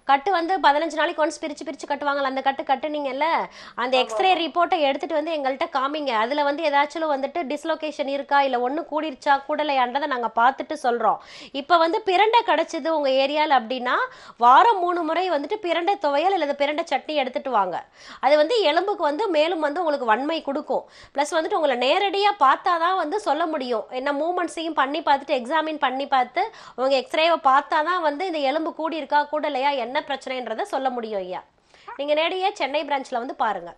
கட்டு வந்து 15 நாளைக்கு ஒன்ஸ் பிரிச்சு கட்டுவாங்கல்ல, அந்த கட்டு கட்டுனீங்கல்ல, அந்த எக்ஸ்ரே ரிப்போர்ட்டை எடுத்துட்டு வந்து எங்கள்கிட்ட காமிங்க. அதுல வந்து ஏதாச்சும் வந்துட்டு டிஸ்லோகேஷன் இருக்கா, இல்ல ஒண்ணு கூடிருச்சா கூடலையான்றதை நாங்க பார்த்துட்டு சொல்றோம். இப்ப வந்து பிரண்டை கிடைச்சது உங்க ஏரியால அப்படின்னா வாரம் 3 முறை வந்துட்டு பிரண்டை துவையல் அல்லது பிரண்டை சட்னி எடுத்துட்டு வாங்க. அது வந்து எலும்புக்கு வந்து மேலும் வந்து உங்களுக்கு வன்மை கொடுக்கும். பிளஸ் வந்துட்டு உங்களை நேரடியா பார்த்தாதான் வந்து சொல்ல முடியும். என்ன மூமெண்ட்ஸையும் பண்ணி பார்த்துட்டு எக்ஸாமின் பண்ணி பார்த்து உங்க எக்ஸ்ரேவை பார்த்தாதான் வந்து இந்த எலும்பு கூடி இருக்கா கூடலையா என்ன பிரச்சனைன்றதை சொல்ல முடியும் ஐயா. நீங்க நேரடியா சென்னை பிரான்ச்ல வந்து பாருங்க.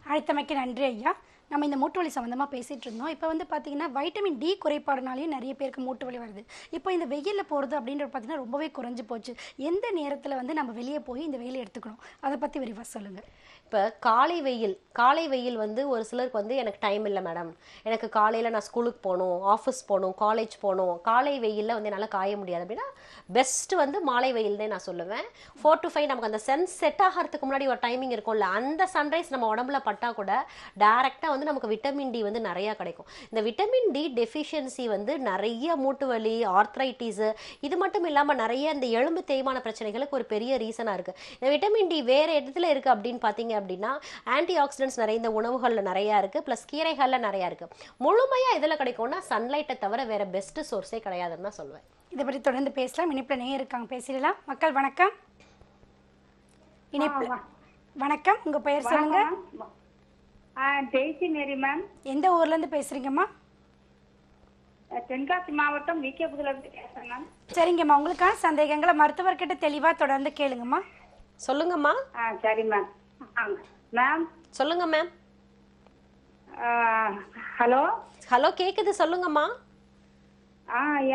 அழைத்தமைக்கு நன்றி ஐயா. நம்ம இந்த மூட்டு வலி சம்மந்தமாக பேசிகிட்டு இருந்தோம். இப்போ வந்து பார்த்தீங்கன்னா வைட்டமின் டி குறைபாடுனாலேயும் நிறைய பேருக்கு மூட்டு வலி வருது. இப்போ இந்த வெயிலில் போகிறது அப்படின்றது பார்த்தீங்கன்னா ரொம்பவே குறைஞ்சி போச்சு. எந்த நேரத்தில் வந்து நம்ம வெளியே போய் இந்த வெயிலை எடுத்துக்கணும், அதை பற்றி விரிவாக சொல்லுங்கள். இப்போ காலை வெயில் வந்து ஒரு சிலருக்கு வந்து எனக்கு டைம் இல்லை மேடம், எனக்கு காலையில் நான் ஸ்கூலுக்கு போகணும், ஆஃபீஸ் போகணும், காலேஜ் போகணும், காலை வெயிலில் வந்து என்னால் காய முடியாது அப்படின்னா பெஸ்ட்டு வந்து மாலை வெயில் தான் நான் சொல்லுவேன். 4 to 5 நமக்கு அந்த சன் செட் ஆகிறதுக்கு முன்னாடி ஒரு டைமிங் இருக்கும்ல, அந்த சன்ரைஸ் நம்ம உடம்புல பட்டால் கூட டேரெக்டாக வந்து நமக்கு விட்டமின் டி வந்து நிறையா கிடைக்கும். இந்த விட்டமின் டி டெஃபிஷியன்சி வந்து நிறைய மூட்டு வலி, ஆர்த்ரைட்டிஸு, இது மட்டும் இல்லாமல் நிறைய இந்த எலும்பு தேய்மான பிரச்சனைகளுக்கு ஒரு பெரிய ரீசனாக இருக்குது. இந்த விட்டமின் டி வேறு இடத்துல இருக்குது அப்படின்னு பார்த்தீங்க அப்படின்னா ஆன்டி ஆக்சிடென்ட்ஸ் நிறைய இந்த உணவுகளில் நிறையா இருக்குது, ப்ளஸ் கீரைகளில் நிறையா இருக்குது. முழுமையாக இதில் கிடைக்கும்னா சன்லைட்டை தவிர வேறு பெஸ்ட்டு சோர்ஸே கிடையாதுன்னு தான் சொல்லுவேன். இதை பற்றி தொடர்ந்து பேசலாம். இனிப்பில் நேயர் இருக்காங்க, பேசிடலாம். மக்கள் வணக்கம். இனிப்பு வணக்கம், உங்கள் பெயர் சொல்லுங்க. ஜெய்சி மேரி மேம். எந்த ஊர்லேருந்து பேசுகிறீங்கம்மா? தென்காசி மாவட்டம் விகேபுரத்துல இருந்து பேசுறேன் மேம். சரிங்கம்மா, உங்களுக்கான சந்தேகங்களை மருத்துவர்கிட்ட தெளிவாக தொடர்ந்து கேளுங்கம்மா. சொல்லுங்கம்மா. சரி மேம். மேம் சொல்லுங்க மேம். ஹலோ கேக்குது, சொல்லுங்கம்மா.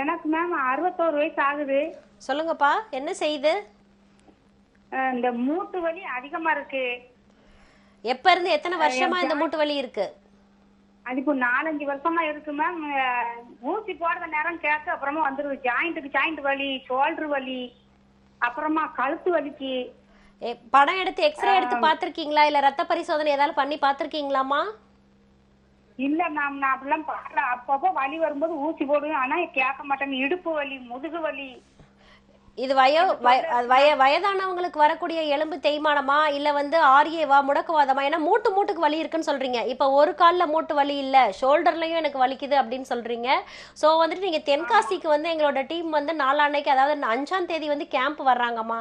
எனக்கு மேம் 61 வயசு ஆகுது. சொல்லுங்கப்பா, என்ன செய்யுது? இந்த மூட்டு வலி அதிகமா இருக்கு. எப்ப இருந்து எத்தனை வருஷமா இந்த மூட்டு வலி இருக்கு? அது இப்போ 4-5 வருஷமா இருக்கு மேம். ஊசி போடுற நேரம் கேட்க அப்புறமா வந்துருது. ஜாயிண்ட் வலி, ஷோல்டர் வலி, அப்புறமா கழுத்து வலிக்கு. படம் எடுத்து எக்ஸ்ரே எடுத்து பாத்திருக்கீங்களா, இல்ல ரத்த பரிசோதனை ஏதாவது பண்ணி பாத்திருக்கீங்களாமா? இல்ல மேம், நான் அப்படிலாம் பாக்கல. அப்பப்போ வலி வரும்போது ஊசி போடுவேன், ஆனா கேட்க மாட்டேங்க. இடுப்பு வலி, முதுகு வலி. இது வயதானவங்களுக்கு வரக்கூடிய எலும்பு தேய்மானமா இல்ல வந்து ஆரியவா முடக்குவாதமா? ஏன்னா மூட்டுக்கு வலி இருக்குன்னு சொல்றீங்க. இப்ப ஒரு கால்ல மூட்டு வலி இல்ல, ஷோல்டர்லயும் எனக்கு வலிக்குது அப்படின்னு சொல்றீங்க. சோ வந்துட்டு நீங்க தென்காசிக்கு வந்து எங்களோட டீம் வந்து நாளான்னைக்கு, அதாவது 5ஆம் தேதி வந்து கேம்ப் வர்றாங்கம்மா.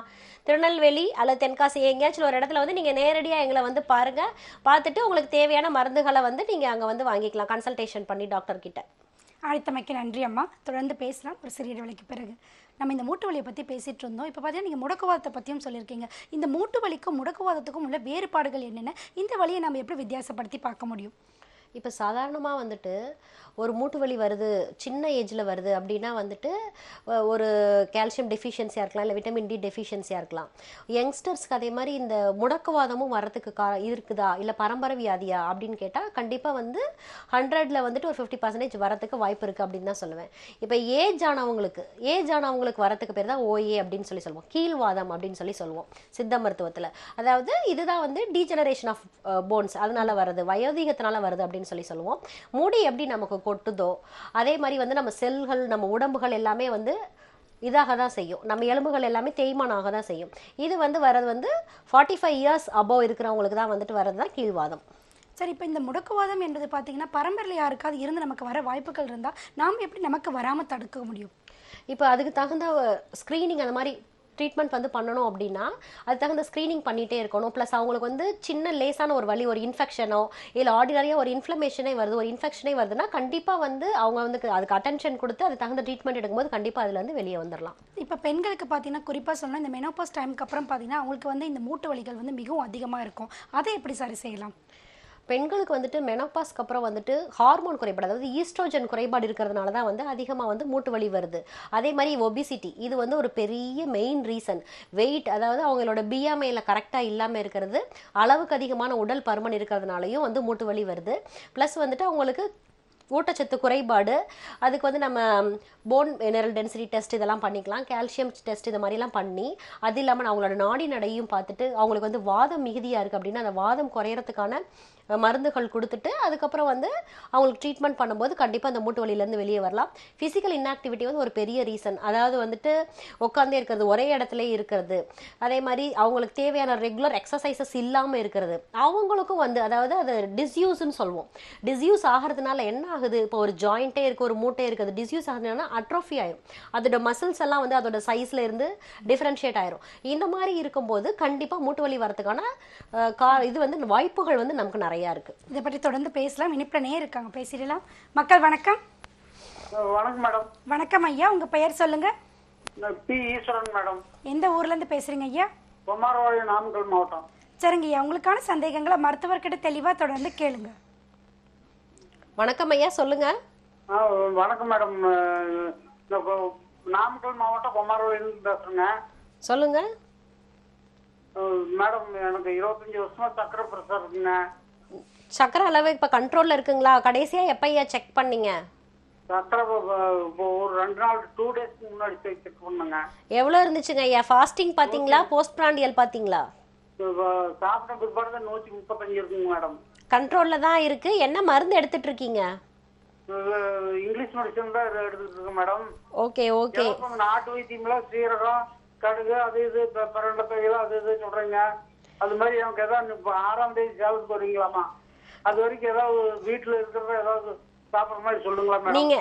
திருநெல்வேலி அல்லது தென்காசி எங்கேயாச்சும் ஒரு இடத்துல வந்து நீங்க நேரடியா எங்களை வந்து பாருங்க. பார்த்துட்டு உங்களுக்கு தேவையான மருந்துகளை வந்து நீங்க அங்க வந்து வாங்கிக்கலாம் கன்சல்டேஷன் பண்ணி டாக்டர் கிட்ட. அழைத்தமைக்கு நன்றி அம்மா. தொடர்ந்து பேசலாம் ஒரு சிறிய இடைவெளிக்கு பிறகு. நம்ம இந்த மூட்டு வலியை பற்றி பேசிகிட்டு இருந்தோம். இப்போ பார்த்தீங்கன்னா நீங்கள் முடக்குவாதத்தை பற்றியும் சொல்லியிருக்கீங்க. இந்த மூட்டு வலிக்கும் முடக்குவாதத்துக்கும் உள்ள வேறுபாடுகள் என்னென்ன? இந்த வலியை நம்ம எப்படி வித்தியாசப்படுத்தி பார்க்க முடியும்? இப்போ சாதாரணமாக வந்துட்டு ஒரு மூட்டு வலி வருது, சின்ன ஏஜில் வருது அப்படின்னா வந்துட்டு ஒரு கால்சியம் டெஃபிஷியன்சியாக இருக்கலாம், இல்லை விட்டமின் டி டெஃபிஷியன்சியாக இருக்கலாம். யங்ஸ்டர்ஸ்க்கு அதே மாதிரி இந்த முடக்குவாதமும் வரத்துக்கு இருக்குதா இல்லை பரம்பரை வியாதியா அப்படின்னு கேட்டால் கண்டிப்பாக வந்து 100ல் வந்துட்டு ஒரு 50% வரத்துக்கு வாய்ப்பு இருக்குது அப்படின்னு தான் சொல்லுவேன். இப்போ ஏஜ் ஆனவங்களுக்கு வரத்துக்கு பேர் தான் ஓஏ அப்படின்னு சொல்லுவோம், கீழ்வாதம் அப்படின்னு சொல்லுவோம் சித்த மருத்துவத்தில். அதாவது இதுதான் வந்து டீஜெனரேஷன் ஆஃப் போன்ஸ், அதனால வருது, வயோதிகத்தினால வருது அப்படின்னு சொல்லுவோம். முடி எப்படி நமக்கு கொட்டுதோ அதே மாதிரி வந்து நம்ம செல்கள், நம்ம உடம்புகள் எல்லாமே வந்து இதாக தான் செய்யும், நம்ம எலும்புகள் எல்லாமே தேய்மானாக தான் செய்யும். இது வந்து வரது வந்து 45 இயர்ஸ் அபோவ் இருக்கிறவங்களுக்கு தான் வந்துட்டு வரது தான் கீழ்வாதம். சரி, இப்போ இந்த முடக்குவாதம் என்பது பார்த்தீங்கன்னா பரம்பரையில் யாருக்காவது இருந்து நமக்கு வர வாய்ப்புகள் இருந்தால் நாம் எப்படி நமக்கு வராமல் தடுக்க முடியும்? இப்போ அதுக்கு தகுந்த ஸ்க்ரீனிங் அந்த மாதிரி ட்ரீட்மெண்ட் வந்து பண்ணணும் அப்படின்னா அது தகுந்த ஸ்க்ரீனிங் பண்ணிகிட்டே இருக்கணும். ப்ளஸ் அவங்களுக்கு வந்து சின்ன லேசான ஒரு வலி, ஒரு இன்ஃபெக்ஷனோ இல்லை ஆர்டினரியாக ஒரு இன்ஃப்ளமேஷனே வருது, ஒரு இன்ஃபெக்ஷனே வருதுன்னா கண்டிப்பாக வந்து அவங்க வந்து அதுக்கு அட்டென்ஷன் கொடுத்து அது தகுந்த ட்ரீட்மெண்ட் எடுக்கும்போது கண்டிப்பாக அதில் வந்து வெளியே வந்துடலாம். இப்போ பெண்களுக்கு பார்த்தீங்கன்னா குறிப்பாக சொன்னால் இந்த மெனோபாஸ் டைமுக்கு அப்புறம் பார்த்தீங்கன்னா அவங்களுக்கு வந்து இந்த மூட்டு வலிகள் வந்து மிகவும் அதிகமாக இருக்கும். அதை எப்படி சரி செய்யலாம்? பெண்களுக்கு வந்துட்டு மெனோபாஸ்க்கு அப்புறம் வந்துட்டு ஹார்மோன் குறைபாடு, அதாவது ஈஸ்ட்ரோஜன் குறைபாடு இருக்கிறதுனால தான் வந்து அதிகமாக வந்து மூட்டு வலி வருது. அதே மாதிரி ஒபிசிட்டி, இது வந்து ஒரு பெரிய மெயின் ரீசன். வெயிட், அதாவது அவங்களோட பிஎம்ஐல கரெக்டாக இல்லாமல் இருக்கிறது, அளவுக்கு அதிகமான உடல் பருமன் இருக்கிறதுனாலையும் வந்து மூட்டு வலி வருது. ப்ளஸ் வந்துட்டு அவங்களுக்கு ஊட்டச்சத்து குறைபாடு, அதுக்கு வந்து நம்ம போன் மினரல் டென்சிட்டி டெஸ்ட் இதெல்லாம் பண்ணிக்கலாம், கால்சியம் டெஸ்ட் இது மாதிரிலாம் பண்ணி, அது இல்லாமல் அவங்களோட நாடி நடையும் பார்த்துட்டு அவங்களுக்கு வந்து வாதம் மிகுதியாக இருக்குது அப்படின்னா அந்த வாதம் குறையறதுக்கான மருந்துகள் கொடுத்துட்டு அதுக்கப்புறம் வந்து அவங்களுக்கு ட்ரீட்மெண்ட் பண்ணும்போது கண்டிப்பாக அந்த மூட்டு வலியிலேருந்து வெளியே வரலாம். ஃபிசிக்கல் இன்ஆக்டிவிட்டி வந்து ஒரு பெரிய ரீசன். அதாவது வந்துட்டு உட்காந்தே இருக்கிறது, ஒரே இடத்துல இருக்கிறது, அதே மாதிரி அவங்களுக்கு தேவையான ரெகுலர் எக்ஸசைசஸ் இல்லாமல் இருக்கிறது, அவங்களுக்கும் வந்து அதாவது அது டிஸ்யூஸ்ன்னு சொல்லுவோம். டிஸ்யூஸ் ஆகிறதுனால என்ன ஆகுது, இப்போ ஒரு ஜாயிண்ட்டே இருக்குது, ஒரு மூட்டே இருக்குது, டிஸ்யூஸ் ஆகுதுன்னா அட்ரோஃபி ஆயிரும், அதோட மசில்ஸ் எல்லாம் வந்து அதோட சைஸ்ல இருந்து டிஃபரன்ஷியேட் ஆயிரும். இந்த மாதிரி இருக்கும்போது கண்டிப்பாக மூட்டு வலி வரதுக்கான இது வந்து வாய்ப்புகள் வந்து நமக்கு நிறைய இருக்கு. இதை பற்றி தொடர்ந்து பேசலாம். இனிப்புலனே இருக்காங்க, பேசிடலாம். மக்கள் வணக்கம். வணக்கம் மேடம். வணக்கம் ஐயா, உங்க பெயர் சொல்லுங்க. பி ஈஸ்வரன் மேடம். எந்த ஊர்ல இருந்து பேசுறீங்க ஐயா? குமாரவாடி, நாமக்கல் மாவட்டம். சரிங்க ஐயா, உங்களுக்கான சந்தேகங்களை மருத்துவர்கிட்ட தெளிவா தொடர்ந்து கேளுங்க. வணக்கம் ஐயா, சொல்லுங்க. வணக்கம் மேடம். நாமக்கல் மாவட்டம் குமாரவாடியிலிருந்து பேசுறேங்க. சொல்லுங்க மேடம், எனக்கு 25 வருஷமா சக்கரை பிரஷர் இருக்குங்க. சக்கரை அளவு இப்ப கண்ட்ரோல்ல இருக்குங்களா? கடைசியா எப்பையா செக் பண்ணீங்க? சக்கரை ஒரு 2 நாள் 2 டேஸ்க்கு முன்னாடி செக் பண்ணுங்க. எவ்வளவு இருந்துச்சுங்க ஐயா? ஃபாஸ்டிங் பாத்தீங்களா, போஸ்ட் பிராண்டியல் பாத்தீங்களா? சாப்பிட்ட பிற்பாடு 135 இருக்குங்க மேடம். கண்ட்ரோல்ல தான் இருக்கு. என்ன மருந்து எடுத்துட்டு இருக்கீங்க? இங்கிலீஷ் மெடிசன் தான் எடுத்துட்டு இருக்கேன் மேடம். Okay okay. நாட்டு வைத்தியம்ல சீரகம், கடுகு, அது இது பரண்ட பயிலாம் அது இது சொல்றீங்க. அது மாதிரி எனக்கு ஏதாவது 6ஆம் தேதி சேலத்துக்கு வரீங்களாமா? அது வரைக்கும் ஏதாவது வீட்டுல இருக்கிறத ஏதாவது சாப்பிட்ற மாதிரி சொல்லுங்களா மேடம்? நீங்க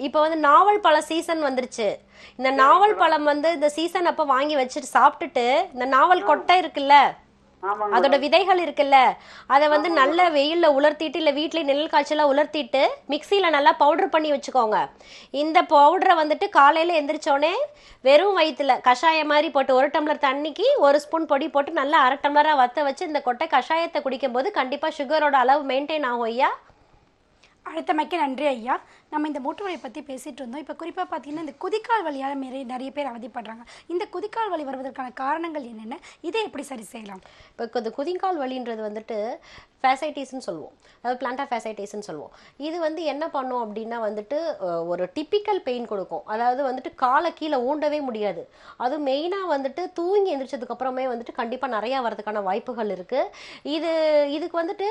இப்ப வந்து நாவல் பழ சீசன் வந்துருச்சு. இந்த நாவல் பழம் வந்து இந்த சீசன் அப்ப வாங்கி வச்சுட்டு சாப்பிட்டுட்டு இந்த நாவல் கொட்டை இருக்குல்ல, அதோட விதைகள் இருக்குல்ல, அதை வந்து நல்ல வெயில்ல உலர்த்திட்டு இல்ல வீட்லயே நெல் காய்ச்சலா உலர்த்திட்டு மிக்சியில நல்லா பவுடர் பண்ணி வச்சுக்கோங்க. இந்த பவுடரை வந்துட்டு காலையில எந்திரிச்சோடனே வெறும் வயிற்றுல கஷாயம் மாதிரி போட்டு 1 டம்ளர் தண்ணிக்கு 1 ஸ்பூன் பொடி போட்டு நல்லா 1/2 டம்ளரா வத்த வச்சு இந்த கொட்டை கஷாயத்தை குடிக்கும் போது கண்டிப்பா சுகரோட அளவு மெயின்டைன் ஆகும் ஐயா. அடுத்தமைக்கு நன்றி ஐயா. நம்ம இந்த மூட்டு வலியை பற்றி பேசிகிட்டு இருந்தோம். இப்போ குறிப்பாக பார்த்தீங்கன்னா இந்த குதிக்கால் வலியால் நிறைய பேர் அவதிப்படுறாங்க. இந்த குதிக்கால் வலி வருவதற்கான காரணங்கள் என்னென்ன, இதை எப்படி சரி செய்யலாம்? இப்போ இந்த குதிக்கால் வலின்றது வந்துட்டு ஃபேசைட்டிஸ்ன்னு சொல்லுவோம், அதாவது பிளான்டா ஃபேசைட்டிஸ்ன்னு சொல்லுவோம். இது வந்து என்ன பண்ணும் அப்படின்னா வந்துட்டு ஒரு டிப்பிக்கல் பெயின் கொடுக்கும். அதாவது வந்துட்டு காலை கீழே ஊண்டவே முடியாது. அது மெயினாக வந்துட்டு தூங்கி எந்திரிச்சதுக்கு அப்புறமே வந்துட்டு கண்டிப்பாக நிறையா வரதுக்கான வாய்ப்புகள் இருக்குது. இதுக்கு வந்துட்டு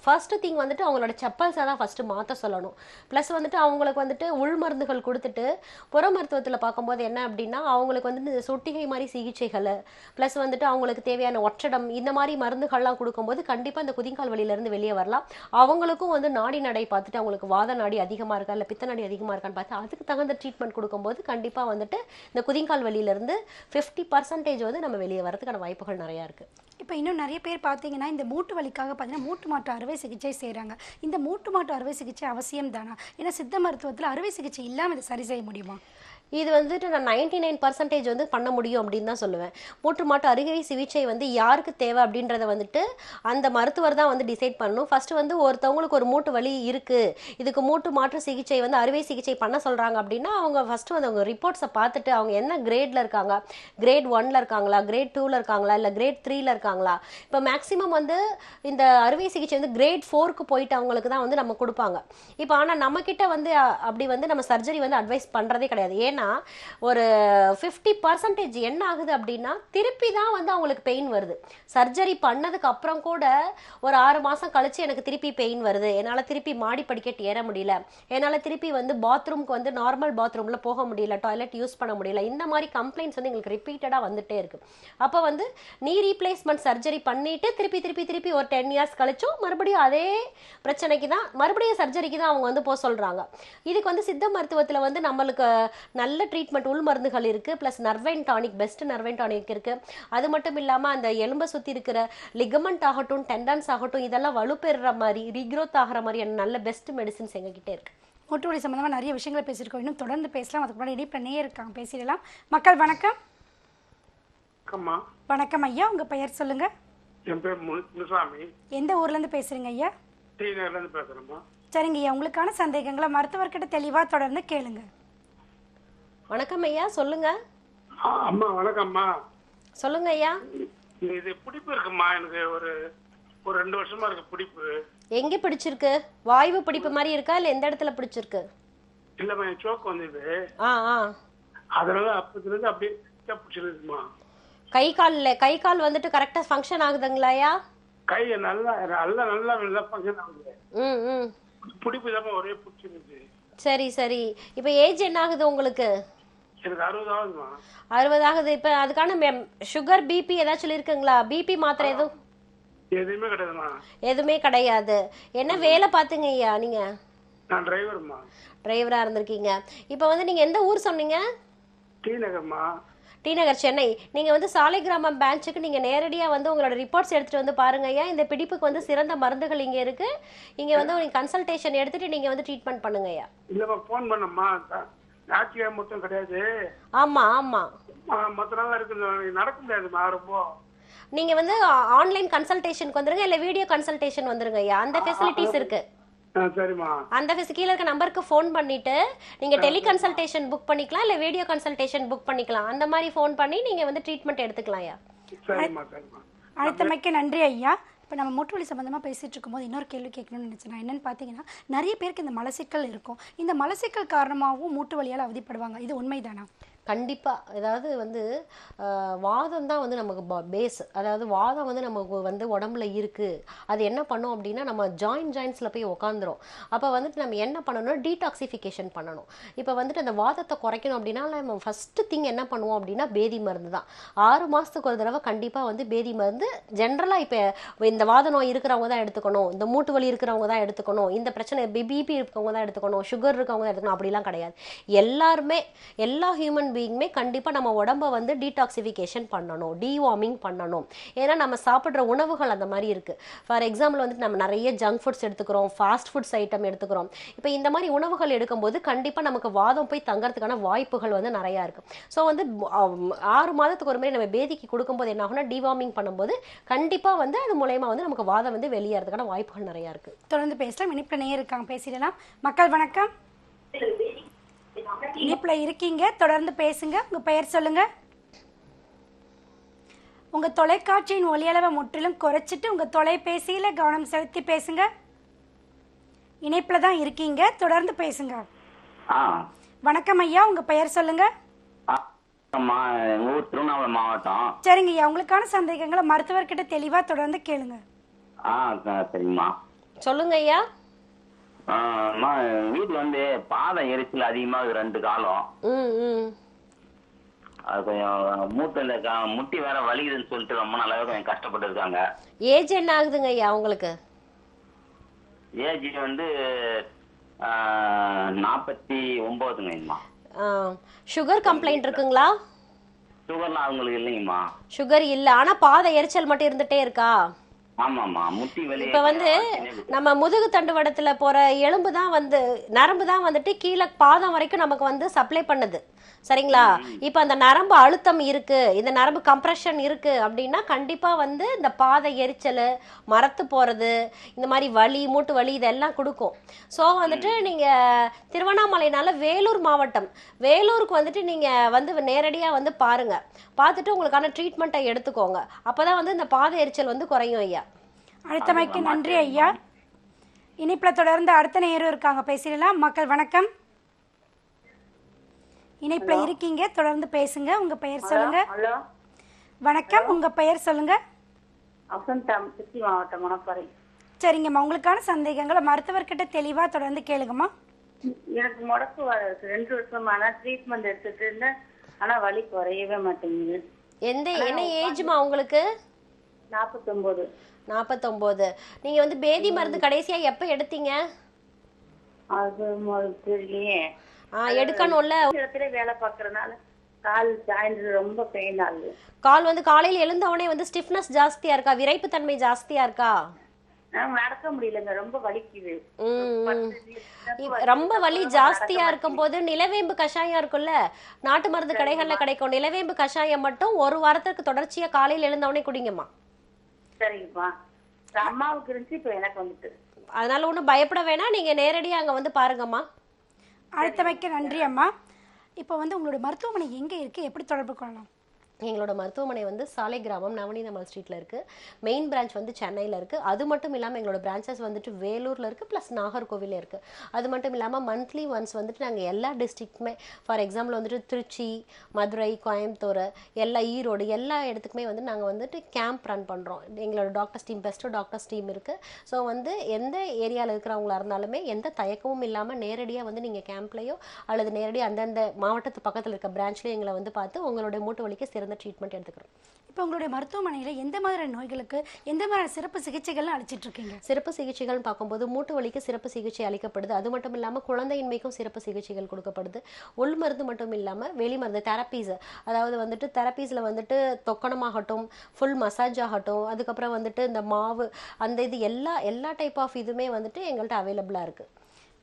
ஃபர்ஸ்ட் திங் வந்துட்டு அவங்களோட செப்பல்ஸை தான் ஃபர்ஸ்ட் மாற்ற சொல்லணும். ப்ளஸ் வந்துட்டு அவங்களுக்கு வந்துட்டு உள் மருந்துகள் கொடுத்துட்டு புற மருத்துவத்தில் பார்க்கும்போது என்ன அப்படின்னா அவங்களுக்கு வந்துட்டு இந்த சொட்டிகை மாதிரி சிகிச்சைகள் ப்ளஸ் வந்துட்டு அவங்களுக்கு தேவையான ஒற்றடம் இந்த மாதிரி மருந்துகள்லாம் கொடுக்கும்போது கண்டிப்பாக இந்த குதிங்கால் வலியிலேருந்து வெளியே வரலாம். அவங்களுக்கும் வந்து நாடி நடை பார்த்துட்டு அவங்களுக்கு வாத நாடி அதிகமாக இருக்கா இல்லை பித்த நாடி அதிகமாக இருக்கான்னு பார்த்து அதுக்கு தகுந்த ட்ரீட்மெண்ட் கொடுக்கும்போது கண்டிப்பாக வந்துட்டு இந்த குதிங்கால் வலியிலேருந்து 50% வந்து நம்ம வெளியே வரதுக்கான வாய்ப்புகள் நிறையா இருக்குது. இப்போ இன்னும் நிறைய பேர் பார்த்தீங்கன்னா இந்த மூட்டு வலிக்காக பார்த்தீங்கன்னா மூட்டு மாற்று அறுவை சிகிச்சை செய்கிறாங்க. இந்த மூட்டு மாற்று அறுவை சிகிச்சை அவசியம் தானா? ஏன்னா சித்த மருத்துவத்தில் அறுவை சிகிச்சை இல்லாமல் இதை சரி செய்ய முடியுமா? இது வந்துட்டு நான் 99% வந்து பண்ண முடியும் அப்படின்னு தான் சொல்லுவேன். மூட்டு மாற்று அறுவை சிகிச்சை வந்து யாருக்கு தேவை அப்படின்றத வந்துட்டு அந்த மருத்துவர் தான் வந்து டிசைட் பண்ணணும். ஃபர்ஸ்ட் வந்து ஒருத்தவங்களுக்கு ஒரு மூட்டு வலி இருக்குது, இதுக்கு மூட்டு மாற்று சிகிச்சை வந்து அறுவை சிகிச்சை பண்ண சொல்கிறாங்க அப்படின்னா அவங்க ஃபஸ்ட்டு வந்து அவங்க ரிப்போர்ட்ஸை பார்த்துட்டு அவங்க என்ன கிரேடில் இருக்காங்க, கிரேட் 1ல் இருக்காங்களா, கிரேட் 2ல் இருக்காங்களா, இல்லை கிரேட் 3ல் இருக்காங்களா. இப்போ மேக்ஸிமம் வந்து இந்த அறுவை சிகிச்சை வந்து கிரேட் 4க்கு போயிட்டு அவங்களுக்கு தான் வந்து நம்ம கொடுப்பாங்க. இப்போ ஆனால் நம்மக்கிட்ட வந்து அப்படி வந்து நம்ம சர்ஜரி வந்து அட்வைஸ் பண்ணுறதே கிடையாது. ஏன்னா ஒரு 50% என்ன ஆகுது அப்படின்னா திருப்பி தான் வந்து அவங்களுக்கு பெயின் வருது. சர்ஜரி பண்ணதுக்கு அப்புறம் கூட ஒரு 6 மாசம் கழிச்சு எனக்கு திருப்பி பெயின் வருது, என்னால் திருப்பி மாடி படிக்கட்டு ஏற முடியல, என்னால் திருப்பி வந்து பாத்ரூம்க்கு வந்து நார்மல் பாத்ரூமில் போக முடியல, டாய்லெட் யூஸ் பண்ண முடியல, இந்த மாதிரி கம்ப்ளைண்ட்ஸ் வந்து எங்களுக்கு ரிப்பீட்டடாக வந்துட்டே இருக்கு. அப்போ வந்து நீ ரீப்ளேஸ்மெண்ட் சர்ஜரி பண்ணிட்டு திருப்பி திருப்பி திருப்பி ஒரு 10 இயர்ஸ் கழிச்சும் மறுபடியும் அதே பிரச்சனைக்கு தான் மறுபடியும் சர்ஜரிக்கு தான் அவங்க வந்து போக சொல்கிறாங்க. இதுக்கு வந்து சித்த மருத்துவத்தில் வந்து நம்மளுக்கு நல்ல ட்ரீட்மெண்ட் உள் மருந்துகள் இருக்கு, பிளஸ் நர்வைன் டானிக், பெஸ்ட் நர்வைன் டானிக் இருக்கு. அது மட்டும் இல்லாம அந்த எலும்பை சுத்தி இருக்கிற லிகமெண்ட் ஆகட்டும், டெண்டன்ஸ் ஆகட்டும், இதெல்லாம் வலுப்பெறுற மாதிரி ரீக்ரோத் ஆகிற மாதிரி நல்ல பெஸ்ட் மெடிசின்ஸ் எங்ககிட்ட இருக்கு. மூட்டு வலி சம்பந்தமா நிறைய விஷயங்களை பேசியிருக்கோம், இன்னும் தொடர்ந்து பேசலாம். அதுக்கு முன்னாடி இடைப்ப இருக்காங்க, பேசிடலாம். மக்கள் வணக்கம். வணக்கம் ஐயா, உங்க பெயர் சொல்லுங்க. என் பேர் முனுசாமி. எந்த ஊர்ல இருந்து பேசுறீங்க ஐயா? டீனர்ல இருந்து பேசுறேம்மா. சரிங்க ஐயா, உங்களுக்கான சந்தேகங்களை மருத்துவர்கிட்ட தெளிவா தொடர்ந்து கேளுங்க. வணக்கம் ஐயா, சொல்லுங்க. அம்மா வணக்கம்மா. சொல்லுங்க ஐயா. இது பிடிப்பு இருக்குமா, எனக்கு ஒரு 2 வருஷமா இருக்கு பிடிப்பு. எங்க பிடிச்சிருக்கு? வாய்வு பிடிப்பு மாதிரி இருக்கா இல்ல எந்த இடத்துல பிடிச்சிருக்கு? இல்லம்மா, என் சோக்கு வந்தது, அதனால அப்பத்துல இருந்து அப்படியே பிடிச்சிருக்குமா. கை கால் வந்துட்டு கரெக்டா ஃபங்க்ஷன் ஆகுதுங்களாயா? கை நல்லா நல்லா ஃபங்க்ஷன் ஆகுது. பிடிப்பு தான் ஒரே பிடிச்சிருக்கு. சரி சரி. இப்போ ஏஜ் என்ன ஆகுது உங்களுக்கு? எனக்கு 60 ஆகுதுமா. 60 ஆகுது. இப்போ அதுக்கான சுகர் பிபி ஏதாச்சும் இருக்குங்களா? பிபி மாத்திரை எதுவுமே கிடையாதுமா. எதுவுமே கிடையாது. என்ன வேலை பார்த்துங்க ஐயா நீங்க? நான் டிரைவர்மா. டிரைவரா இருந்திருக்கீங்க. இப்போ வந்து நீங்க எந்த ஊர் சொன்னீங்க? டி நகர்மா. டி நகர், சென்னை. நீங்க வந்து சாலை கிராமம் பிரான்ச்சுக்கு நீங்க நேரடியா வந்து உங்களோட ரிப்போர்ட்ஸ் எடுத்துட்டு வந்து பாருங்க ஐயா. இந்த பிடிப்புக்கு வந்து சிறந்த மருந்துகள் இங்க இருக்கு. இங்க வந்து நீங்க கன்சல்டேஷன் எடுத்துட்டு நீங்க வந்து ட்ரீட்மெண்ட் பண்ணுங்க ஐயா. இல்லம்மா, போன் பண்ணம்மா. ஞாயிற்றுக்கிழமை மட்டும் கிடையாது. ஆமா ஆமா, மற்ற நாள் இருக்கு, நடக்க முடியாதுமா ரொம்ப. நீங்க வந்து ஆன்லைன் கன்சல்டேஷனுக்கு வந்துருங்க, இல்ல வீடியோ கன்சல்டேஷன் வந்துருங்க ஐயா. அந்த ஃபெசிலிட்டிஸ் இருக்கு. சரிமா. அந்த கீழ இருக்க நம்பருக்கு ஃபோன் பண்ணிட்டு நீங்க டெலி கன்சல்டேஷன் புக் பண்ணிக்கலாம், இல்ல வீடியோ கன்சல்டேஷன் புக் பண்ணிக்கலாம். அந்த மாதிரி ஃபோன் பண்ணி நீங்க வந்து ட்ரீட்மெண்ட் எடுத்துக்கலாம் ஐயா. சரிமா சரிமா. அழைத்தமைக்கு நன்றி ஐயா. இப்போ நம்ம மூட்டு வலி சம்மந்தமாக பேசிகிட்டு இருக்கும்போது இன்னொரு கேள்வி கேட்கணும்னு நினச்சேன். என்னென்னு பார்த்தீங்கன்னா, நிறைய பேருக்கு இந்த மலச்சிக்கல் இருக்கும். இந்த மலச்சிக்கல் காரணமாகவும் மூட்டு வலியால் அவதிப்படுவாங்க. இது உண்மைதானா? கண்டிப்பாக. அதாவது வந்து வாதம் தான் வந்து நமக்கு பேஸ். அதாவது வாதம் வந்து நமக்கு வந்து உடம்புல இருக்குது. அது என்ன பண்ணோம் அப்படின்னா நம்ம ஜாயின்ஸில் போய் உக்காந்துரும். அப்போ வந்துட்டு நம்ம என்ன பண்ணணும்னா டீடாக்சிஃபிகேஷன் பண்ணணும். இப்போ வந்துட்டு அந்த வாதத்தை குறைக்கணும் அப்படின்னா நம்ம ஃபஸ்ட்டு திங் என்ன பண்ணுவோம் அப்படின்னா பேதி மருந்து தான். 6 மாதத்துக்கு ஒரு தடவை கண்டிப்பாக வந்து பேதி மருந்து ஜென்ரலாக இப்போ இந்த வாத நோய் இருக்கிறவங்க தான் எடுத்துக்கணும், இந்த மூட்டு வலி இருக்கிறவங்க தான் எடுத்துக்கணும், இந்த பிரச்சனை பிபி இருக்கவங்க தான் எடுத்துக்கணும், சுகர் இருக்கவங்க தான் எடுத்துக்கணும், அப்படிலாம் கிடையாது. எல்லாருமே, எல்லா ஹியூமன் பீயிங்குமே கண்டிப்பாக நம்ம உடம்பை வந்து டீடாக்சிஃபிகேஷன் பண்ணணும், டீவார்மிங் பண்ணணும். ஏன்னா நம்ம சாப்பிட்ற உணவுகள் அந்த மாதிரி இருக்குது. ஃபார் எக்ஸாம்பிள் வந்துட்டு நம்ம நிறைய ஜங்க் ஃபுட்ஸ் எடுத்துக்கிறோம், ஃபாஸ்ட் ஃபுட்ஸ் ஐட்டம் எடுத்துக்கிறோம். இப்போ இந்த மாதிரி உணவுகள் எடுக்கும்போது கண்டிப்பாக நமக்கு வாதம் போய் தங்கறதுக்கான வாய்ப்புகள் வந்து நிறையா இருக்குது. ஸோ வந்து 6 மாதத்துக்கு ஒரு மாதிரி நம்ம பேதிக்கு கொடுக்கும்போது என்ன ஆகும்னா டிவார்மிங் பண்ணும்போது கண்டிப்பாக வந்து அது மூலயமா வந்து நமக்கு வாதம் வந்து வெளியேறதுக்கான வாய்ப்புகள் நிறையா இருக்குது. தொடர்ந்து பேசலாம். இனிப்பில் இருக்காங்க, பேசிடலாம். மக்கள் வணக்கம். இனிப்புல இருக்கீங்க, தொடர்ந்து பேசுங்க. உங்க பெயர் சொல்லுங்க. உங்க தொலைக்காட்சியின் ஒலியளவை முற்றிலும் குறைச்சிட்டு உங்க தொலைபேசியில கவனம் செலுத்தி பேசுங்க. இணைப்புல தான் இருக்கீங்க, தொடர்ந்து பேசுங்க. வணக்கம் ஐயா, உங்க பெயர் சொல்லுங்க. திருவண்ணாமலை மாவட்டம். சரிங்க ஐயா, உங்களுக்கான சந்தேகங்களை மருத்துவர்கிட்ட தெளிவா தொடர்ந்து கேளுங்க. சரிங்கம்மா. சொல்லுங்க ஐயா. அம்மா வீட்டுல வந்து பாதம் எரிச்சல் அதிகமாக 2 காலம். அது கொஞ்சம் மூட்டுல முட்டி வேற வலிக்குதுன்னு சொல்லிட்டு ரொம்ப நாளாவே கொஞ்சம் கஷ்டப்பட்டு இருக்காங்க. ஏஜ் என்ன ஆகுதுங்க ஐயா உங்களுக்கு? ஏஜ் வந்து 49ங்கம்மா. சுகர் கம்ப்ளைண்ட் இருக்குங்களா? சுகர்லாம் அவங்களுக்கு இல்லைங்கம்மா. சுகர் இல்ல, ஆனா பாத எரிச்சல் மட்டும் இருந்துட்டே இருக்கா? ஆமாம்மா, முட்டி வலி. இப்ப வந்து நம்ம முதுகு தண்டுவடத்துல போற எலும்பு தான் வந்து நரம்பு தான் வந்துட்டு கீழே பாதம் வரைக்கும் நமக்கு வந்து சப்ளை பண்ணுது, சரிங்களா? இப்ப அந்த நரம்பு அழுத்தம் இருக்கு, இந்த நரம்பு கம்ப்ரெஷன் இருக்கு அப்படின்னா கண்டிப்பா வந்து இந்த பாத எரிச்சல், மரத்து போறது, இந்த மாதிரி வலி, மூட்டு வலி இதெல்லாம் கொடுக்கும். ஸோ வந்துட்டு நீங்க திருவண்ணாமலைனால வேலூர் மாவட்டம், வேலூருக்கு வந்துட்டு நீங்க வந்து நேரடியா வந்து பாருங்க, பார்த்துட்டு உங்களுக்கான ட்ரீட்மெண்ட்டை எடுத்துக்கோங்க. அப்பதான் வந்து இந்த பாத எரிச்சல் வந்து குறையும் ஐயா. அழைத்தமைக்கு நன்றி ஐயா. இணைப்புல தொடர்ந்து அடுத்த நேரம் இருக்காங்க, பேசிடலாம். மக்கள் வணக்கம், இணைப்புல இருக்கீங்க, தொடர்ந்து பேசுங்க. உங்க பெயர் சொல்லுங்க. ஹலோ வணக்கம், உங்க பெயர் சொல்லுங்க. வசந்தம், திருச்சி மாவட்டம், மணப்பாறை. சரிங்கம்மா, உங்களுக்கான சந்தேகங்களை மருத்துவர்கிட்ட தெளிவா தொடர்ந்து கேளுங்கம்மா. எனக்கு முடக்கு இருக்கு 2 வருஷமான ட்ரீட்மெண்ட் எடுத்துட்டு இருந்தேன், ஆனா வலி குறையவே மாட்டேங்குது. என்ன ஏஜ்மா உங்களுக்கு? 49. 49. நீங்க வந்து பேதி மருந்து கடைசியா எப்ப எடுத்தீங்க? அது தெரியலையே. எடுக்கணும்ல. வேலை பாக்குறதுனால கால் ஜாயிண்ட் ரொம்ப பெயின் ஆகுது. கால் வந்து காலையில எழுந்தவனே வந்து ஸ்டிஃப்னஸ் ஜாஸ்தியா இருக்கா, விரைப்பு தன்மை ஜாஸ்தியா இருக்கா? நடக்க முடியலங்க, ரொம்ப வலிக்குது. ரொம்ப வலி ஜாஸ்தியா இருக்கும் போது நிலவேம்பு கஷாயம் இருக்குல்ல, நாட்டு மருந்து கடைகள்ல கிடைக்கும். நிலவேம்பு கஷாயம் மட்டும் 1 வாரத்துக்கு தொடர்ச்சியா காலையில எழுந்தவனே குடிங்கம்மா. சரிங்கம்மா. அம்மாவுக்கு இருந்துச்சு, இப்ப எனக்கு வந்துட்டு. அதனால ஒன்றும் பயப்பட வேணாம், நீங்க நேரடியா அங்க வந்து பாருங்கம்மா. அழைத்தமைக்கு நன்றி அம்மா. இப்போ வந்து உங்களோட மருத்துவமனை எங்க இருக்கு, எப்படி தொடர்பு கொள்ளலாம்? எங்களோட மருத்துவமனை வந்து சாலை கிராமம் நவநீதமல் ஸ்ட்ரீட்டில் இருக்குது. மெயின் பிரான்ச் வந்து சென்னையில் இருக்குது. அது மட்டும் இல்லாமல் எங்களோட பிரான்ச்சஸ் வந்துட்டு வேலூரில் இருக்குது, ப்ளஸ் நாகர்கோவிலில் இருக்குது. அது மட்டும் இல்லாமல் மந்த்லி ஒன்ஸ் வந்துட்டு நாங்கள் எல்லா டிஸ்ட்ரிக்ட்டுமே, ஃபார் எக்ஸாம்பிள் வந்துட்டு திருச்சி, மதுரை, கோயம்புத்தூர், ஈரோடு எல்லா இடத்துக்குமே வந்து நாங்கள் வந்துட்டு கேம்ப் ரன் பண்ணுறோம். எங்களோட doctors team, best doctors team இருக்குது. ஸோ வந்து எந்த ஏரியாவில் இருக்கிறவங்களா இருந்தாலுமே எந்த தயக்கமும் இல்லாமல் நேரடியாக வந்து நீங்கள் கேம்ப்லேயோ அல்லது நேரடியாக அந்தந்த மாவட்டத்து பக்கத்தில் இருக்க பிரான்ச்லேயோ எங்களை வந்து பார்த்து உங்களுடைய மூட்டு வலிக்கு சிறந்த ட்ரீட்மெண்ட் எடுத்துக்கிறோம். இப்போ உங்களுடைய மருத்துவமனையில் எந்த மாதிரியான நோய்களுக்கு எந்த மாதிரியான சிறப்பு சிகிச்சைகள்லாம் அளிச்சிட்டு இருக்கீங்க? சிறப்பு சிகிச்சைகள் பார்க்கும்போது மூட்டு வலிக்கு சிறப்பு சிகிச்சை அளிக்கப்படுது. அது மட்டும் இல்லாமல் குழந்தையின்மைக்கும் சிறப்பு சிகிச்சைகள் கொடுக்கப்படுது. உள் மருந்து மட்டும் இல்லாமல் வெளி மருந்து தெரப்பீஸ், அதாவது வந்துட்டு தெரப்பீஸில் வந்துட்டு தொக்கணமாகட்டும், ஃபுல் மசாஜ் ஆகட்டும், அதுக்கப்புறம் வந்துட்டு இந்த மாவு, அந்த இது எல்லா டைப் ஆஃப் இதுவுமே வந்துட்டு எங்கள்கிட்ட அவைலபிளாக இருக்குது.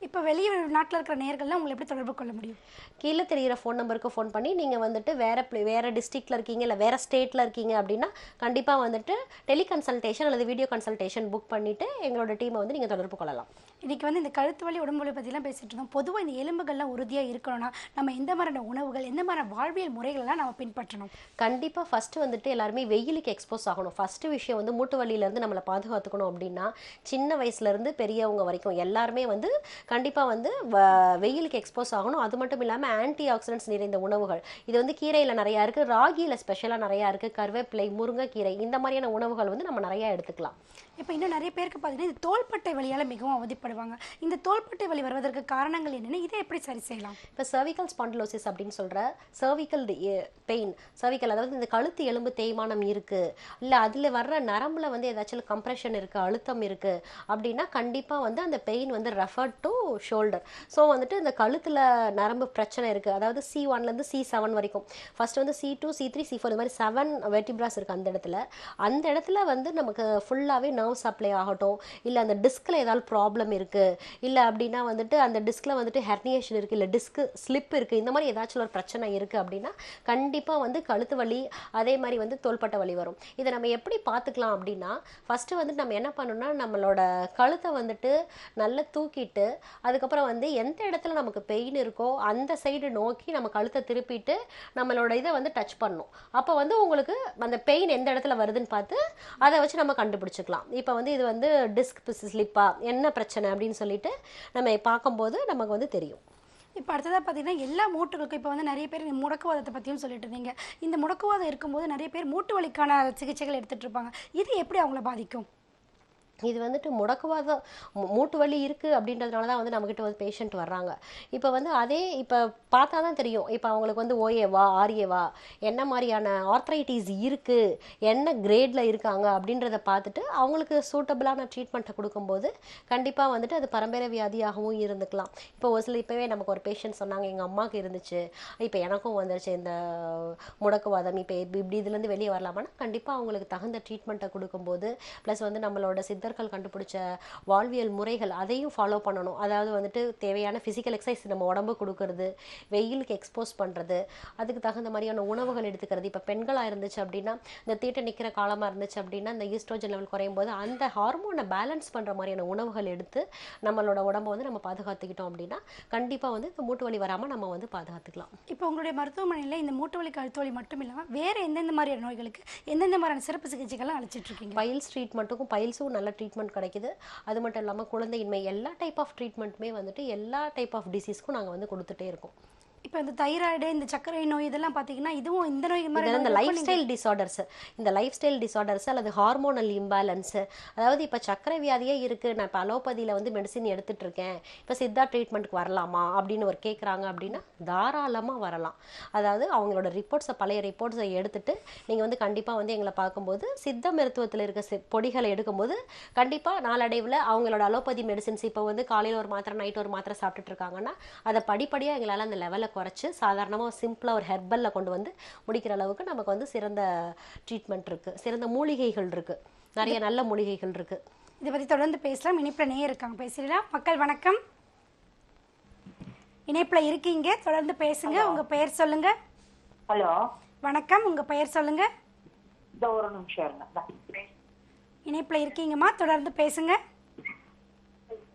இப்போ வெளியே நாட்டில் இருக்கிற நேயர்கள்லாம் உங்களை எப்படி தொடர்பு கொள்ள முடியும்? கீழே தெரிகிற ஃபோன் நம்பருக்கு ஃபோன் பண்ணி நீங்கள் வந்துட்டு வேறு டிஸ்ட்ரிக்டில் இருக்கீங்க இல்லை வேறு ஸ்டேட்டில் இருக்கீங்க அப்படின்னா கண்டிப்பாக வந்துட்டு டெலிகன்சல்டேஷன் அல்லது வீடியோ கன்சல்டேஷன் புக் பண்ணிவிட்டு எங்களோட டீமை வந்து நீங்கள் தொடர்பு கொள்ளலாம். இன்றைக்கி வந்து இந்த கழுத்து வலி, உடம்பு வலி பற்றிலாம் பேசிகிட்டு இருந்தோம். பொதுவாக இந்த எலும்புகள்லாம் உறுதியாக இருக்கணும்னா நம்ம எந்த மாதிரியான உணவுகள், எந்த மாதிரியான வாழ்வியல் முறைகளெல்லாம் நம்ம பின்பற்றணும்? கண்டிப்பாக ஃபஸ்ட்டு வந்துட்டு எல்லாருமே வெயிலுக்கு எக்ஸ்போஸ் ஆகணும். ஃபஸ்ட்டு விஷயம் வந்து மூட்டு வலியிலேருந்து நம்மளை பாதுகாத்துக்கணும் அப்படின்னா சின்ன வயசுலேருந்து பெரியவங்க வரைக்கும் எல்லாருமே வந்து கண்டிப்பாக வந்து வெயிலுக்கு எக்ஸ்போஸ் ஆகணும். அது மட்டும் இல்லாமல் ஆன்டி ஆக்சிடென்ட்ஸ் நிறைந்த உணவுகள், இது வந்து கீரையில் நிறையா இருக்குது, ராகியில் ஸ்பெஷலாக நிறையா இருக்குது, கருவேப்பிலை, முருங்கைக்கீரை, இந்த மாதிரியான உணவுகள் வந்து நம்ம நிறையா எடுத்துக்கலாம். இப்போ இன்னும் நிறைய பேருக்கு பார்த்தீங்கன்னா இந்த தோள்பட்டை வலியால் மிகவும் அவதிப்படுவாங்க. இந்த தோள்பட்டை வலி வருவதற்கு காரணங்கள் என்னென்ன, இதை எப்படி சரி செய்யலாம்? இப்போ சர்விக்கல் ஸ்பாண்டிலோசிஸ் அப்படின்னு சொல்கிற சர்விக்கல் பெயின், சர்விக்கல் அதாவது இந்த கழுத்து எலும்பு தேய்மானம் இருக்குது, இல்லை அதில் வர்ற நரம்பில் வந்து ஏதாச்சும் கம்ப்ரெஷன் இருக்குது, அழுத்தம் இருக்குது அப்படின்னா கண்டிப்பாக வந்து அந்த பெயின் வந்து ரெஃபர்ட் டு ஷோல்டர். ஸோ வந்துட்டு இந்த கழுத்தில் நரம்பு பிரச்சனை இருக்குது, அதாவது C1லேருந்து C7 வரைக்கும், ஃபஸ்ட்டு வந்து C2, C3, C4 இது மாதிரி 7 வெர்டிப்ராஸ் இருக்குது. அந்த இடத்துல வந்து நமக்கு ஃபுல்லாகவே நர்வ் சப்ளை ஆகட்டும், இல்லை அந்த டிஸ்கில் ஏதாவது ப்ராப்ளம் இருக்குது, இல்லை அப்படின்னா வந்துட்டு அந்த டிஸ்கில் வந்துட்டு ஹெர்னியேஷன் இருக்குது, இல்லை டிஸ்க்கு ஸ்லிப் இருக்குது, இந்த மாதிரி ஏதாச்சும் ஒரு பிரச்சனை இருக்குது அப்படின்னா கண்டிப்பாக வந்து கழுத்து வலி, அதே மாதிரி வந்து தோள்பட்டை வலி வரும். இதை நம்ம எப்படி பார்த்துக்கலாம் அப்படின்னா ஃபஸ்ட்டு வந்துட்டு நம்ம என்ன பண்ணணும்னா நம்மளோட கழுத்தை வந்துட்டு நல்லா தூக்கிட்டு அதுக்கப்புறம் வந்து எந்த இடத்துல நமக்கு பெயின் இருக்கோ அந்த சைடு நோக்கி நம்ம கழுத்தை திருப்பிட்டு நம்மளோட இதை வந்து டச் பண்ணணும். அப்போ வந்து உங்களுக்கு அந்த பெயின் எந்த இடத்துல வருதுன்னு பார்த்து அதை வச்சு நம்ம கண்டுபிடிச்சிக்கலாம். இப்போ வந்து இது வந்து டிஸ்க் ஸ்லிப்பா, என்ன பிரச்சனை அப்படின்னு சொல்லிட்டு நம்ம பார்க்கும்போது நமக்கு வந்து தெரியும். இப்போ அடுத்ததாக பார்த்தீங்கன்னா எல்லா மூட்டுகளுக்கும் இப்போ வந்து நிறைய பேர் முடக்குவாதத்தை பற்றியும் சொல்லிட்டு இருந்தீங்க. இந்த முடக்குவாதம் இருக்கும்போது நிறைய பேர் மூட்டு வலிக்கான சிகிச்சைகள் எடுத்துகிட்டு இருப்பாங்க. இது எப்படி அவங்கள பாதிக்கும்? இது வந்துட்டு முடக்குவாதம் மூட்டு வலி இருக்குது அப்படின்றதுனால தான் வந்து நம்மக்கிட்ட வந்து பேஷண்ட் வர்றாங்க. இப்போ வந்து அதே இப்போ பார்த்தா தான் தெரியும், இப்போ அவங்களுக்கு வந்து ஓஏவா ஆர்ஏவா என்ன மாதிரியான ஆர்த்ரைட்டிஸ் இருக்குது, என்ன கிரேடில் இருக்காங்க அப்படின்றத பார்த்துட்டு அவங்களுக்கு சூட்டபிளான ட்ரீட்மெண்ட்டை கொடுக்கும்போது கண்டிப்பாக வந்துட்டு அது பரம்பரை வியாதியாகவும் இருந்துக்கலாம். இப்போ ஒரு சில இப்போவே நமக்கு ஒரு பேஷண்ட் சொன்னாங்க, எங்கள் அம்மாவுக்கு இருந்துச்சு, இப்போ எனக்கும் வந்துருச்சு இந்த முடக்குவாதம், இப்போ இப்படி இதுலேருந்து வெளியே வரலாமான்னா கண்டிப்பாக அவங்களுக்கு தகுந்த ட்ரீட்மெண்ட்டை கொடுக்கும்போது ப்ளஸ் வந்து நம்மளோட சித்தர்கள் கண்டுபிடிச்ச வாழ்வியல் முறைகள் அதையும் ஃபாலோ பண்ணணும். அதாவது வந்துட்டு தேவையான ஃபிசிக்கல் எக்ஸசைஸ் நம்ம உடம்பு கொடுக்கறது, வெயிலுக்கு எக்ஸ்போஸ் பண்ணுறது, அதுக்கு தகுந்த மாதிரியான உணவுகள் எடுத்துக்கிறது. இப்போ பெண்களாக இருந்துச்சு அப்படின்னா இந்த தீட்டை நிற்கிற காலமாக இருந்துச்சு அப்படின்னா இந்த ஈஸ்ட்ரோஜன் லெவல் குறையும் போது அந்த ஹார்மோனை பேலன்ஸ் பண்ணுற மாதிரியான உணவுகள் எடுத்து நம்மளோட உடம்பை வந்து நம்ம பாதுகாத்துக்கிட்டோம் அப்படின்னா கண்டிப்பாக வந்து இந்த மூட்டு வலி வராமல் நம்ம வந்து பாதுகாத்துக்கலாம். இப்போ உங்களுடைய மருத்துவமனையில் இந்த மூட்டு வலி கழுத்து வலி மட்டும் இல்லாமல் வேறு எந்தெந்த மாதிரியான நோய்களுக்கு எந்தெந்த மாதிரியான சிறப்பு சிகிச்சைகள்லாம் அழைச்சிட்டு இருக்கீங்க? பைல்ஸ் ட்ரீட்மெண்ட்டுக்கும் பைல்ஸும் நல்ல ட்ரீட்மெண்ட் கிடைக்குது. அது மட்டும் இல்லாமல் குழந்தையின்மை எல்லா டைப் ஆஃப் ட்ரீட்மெண்ட்டுமே வந்துட்டு எல்லா டைப் ஆஃப் டிசீஸ்க்கும் நாங்கள் வந்து கொடுத்துட்டே இருக்கோம். இப்போ இந்த தைராய்டு, இந்த சர்க்கரை நோய் இதெல்லாம் பார்த்தீங்கன்னா இதுவும் இந்த நோய் மாதிரி இந்த லைஃப் ஸ்டைல் டிசார்டர்ஸ் அல்லது ஹார்மோனல் இம்பேலன்ஸு, அதாவது இப்போ சர்க்கரை வியாதியே இருக்குது, நான் இப்போ அலோபதியில் வந்து மெடிசின் எடுத்துகிட்டு இருக்கேன், இப்போ சித்தா ட்ரீட்மெண்ட்டுக்கு வரலாமா அப்படின்னு ஒரு கேட்குறாங்க அப்படின்னா தாராளமாக வரலாம். அதாவது அவங்களோட ரிப்போர்ட்ஸை பழைய ரிப்போர்ட்ஸை எடுத்துகிட்டு நீங்கள் வந்து கண்டிப்பாக வந்து எங்களை பார்க்கும்போது சித்த மருத்துவத்தில் இருக்க பொடிகளை எடுக்கும்போது கண்டிப்பாக நாளடைவில் அவங்களோட அலோபதி மெடிசின்ஸ் இப்போ வந்து காலையில் ஒரு மாத்திரை நைட் ஒரு மாத்திரை சாப்பிட்டுட்டு இருக்காங்கன்னா அதை படிப்படியாக எங்களால் அந்த லெவலை குறைச்சி சாதாரணமாக சிம்பிளாக ஒரு ஹெர்பலில் கொண்டு வந்து முடிக்கிற அளவுக்கு நமக்கு வந்து சிறந்த ட்ரீட்மெண்ட் இருக்குது, சிறந்த மூலிகைகள் இருக்குது, நிறைய நல்ல மூலிகைகள் இருக்குது. இதை பற்றி தொடர்ந்து பேசலாம். இணைப்பில் நேயர் இருக்காங்க, பேசலாம். மக்கள் வணக்கம், இணைப்பில் இருக்கீங்க, தொடர்ந்து பேசுங்க. உங்கள் பெயர் சொல்லுங்க. ஹலோ வணக்கம், உங்கள் பெயர் சொல்லுங்க. ஒரு நிமிஷம். இணைப்பில் இருக்கீங்கம்மா, தொடர்ந்து பேசுங்க.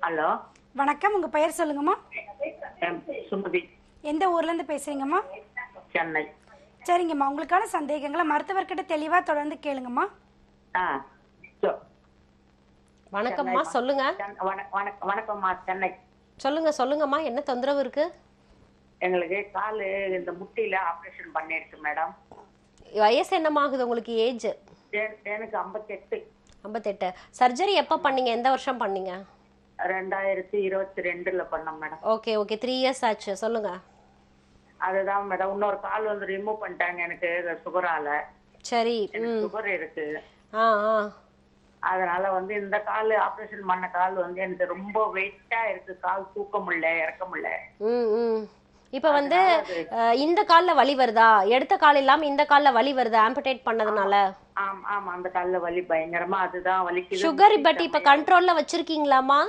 ஹலோ வணக்கம், உங்கள் பெயர் சொல்லுங்கம்மா. சுமதி. எந்த ஊர்லேருந்து பேசுறீங்கம்மா? சென்னை. சரிங்கம்மா, உங்களுக்கான சந்தேகங்களை மருத்துவர்கிட்ட தெளிவாக தொடர்ந்து கேளுங்கம்மா. வணக்கம்மா, சொல்லுங்க. வணக்கம்மா, சென்னை. சொல்லுங்கம்மா, என்ன தொந்தரவு இருக்கு? எங்களுக்கு காலு இந்த முட்டியில ஆபரேஷன் பண்ணிருக்கு மேடம். வயசு என்னமாகுது உங்களுக்கு? ஏஜ்? எனக்கு 58. 58. சர்ஜரி எப்போ பண்ணீங்க? எந்த வருஷம் பண்ணீங்க? 2022 பண்ணோம் மேடம். ஓகே 3 இயர்ஸ் ஆச்சு. சொல்லுங்க. அதுதான் மேடம், இன்னொரு கால் வந்து ரிமூவ் பண்ணிட்டாங்க எனக்கு சுகரால. சரி, சுகர் இருக்கு. அதனால வந்து இந்த கால் ஆபரேஷன் பண்ண கால் வந்து எனக்கு ரொம்ப வெயிட்டா இருக்கு, கால் தூக்க முடியல, இறக்க முடியல. இப்ப வந்து இந்த கால்ல வலி வருதா? எடுத்த கால் இல்லாம இந்த கால்ல வலி வருதா ஆம்புடேட் பண்ணதுனால? ஆமா, அந்த கால்ல வலி பயங்கரமா அதுதான் வலிக்குது. சுகர் பட் இப்ப கண்ட்ரோல்ல வச்சிருக்கீங்களாமா?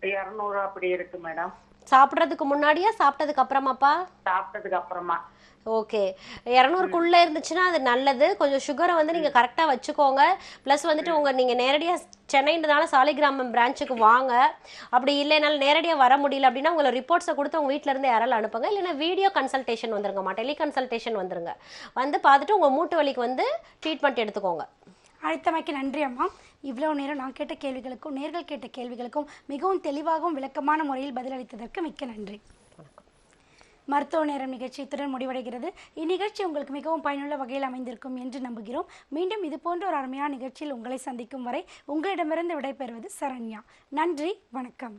200 அப்படி இருக்கு மேடம். சாப்பிடுறதுக்கு முன்னாடியா சாப்பிட்டதுக்கு அப்புறமாப்பா? சாப்பிட்டதுக்கு அப்புறமா. ஓகே, 200க்குள்ள இருந்துச்சுன்னா அது நல்லது. கொஞ்சம் சுகரை வந்து நீங்க கரெக்டா வச்சுக்கோங்க. பிளஸ் வந்துட்டு நீங்க நேரடியா சென்னைன்றதால சாலிகிராமம் பிரான்ச்சுக்கு வாங்க. அப்படி இல்லைனாலும் நேரடியாக வர முடியல அப்படின்னா உங்களை ரிப்போர்ட்ஸை கொடுத்து உங்கள் வீட்டில் இருந்து யாராலும் அனுப்புங்க. இல்லைன்னா வீடியோ கன்சல்டேஷன் வந்துருங்கம்மா, டெலிகன்சல்டேஷன் வந்துருங்க. வந்து பார்த்துட்டு உங்கள் மூட்டு வலிக்கு வந்து ட்ரீட்மெண்ட் எடுத்துக்கோங்க. அழைத்தமைக்கு நன்றி அம்மா. இவ்வளோ நேரம் நான் கேட்ட கேள்விகளுக்கும் நேர்கள் கேட்ட கேள்விகளுக்கும் மிகவும் தெளிவாகவும் விளக்கமான முறையில் பதிலளித்ததற்கு மிக்க நன்றி. மருத்துவ நேரம் நிகழ்ச்சி இத்துடன் முடிவடைகிறது. இந்நிகழ்ச்சி உங்களுக்கு மிகவும் பயனுள்ள வகையில் அமைந்திருக்கும் என்று நம்புகிறோம். மீண்டும் இது போன்ற ஒரு அருமையான நிகழ்ச்சியில் உங்களை சந்திக்கும் வரை உங்களிடமிருந்து விடைபெறுவது சரண்யா. நன்றி, வணக்கம்.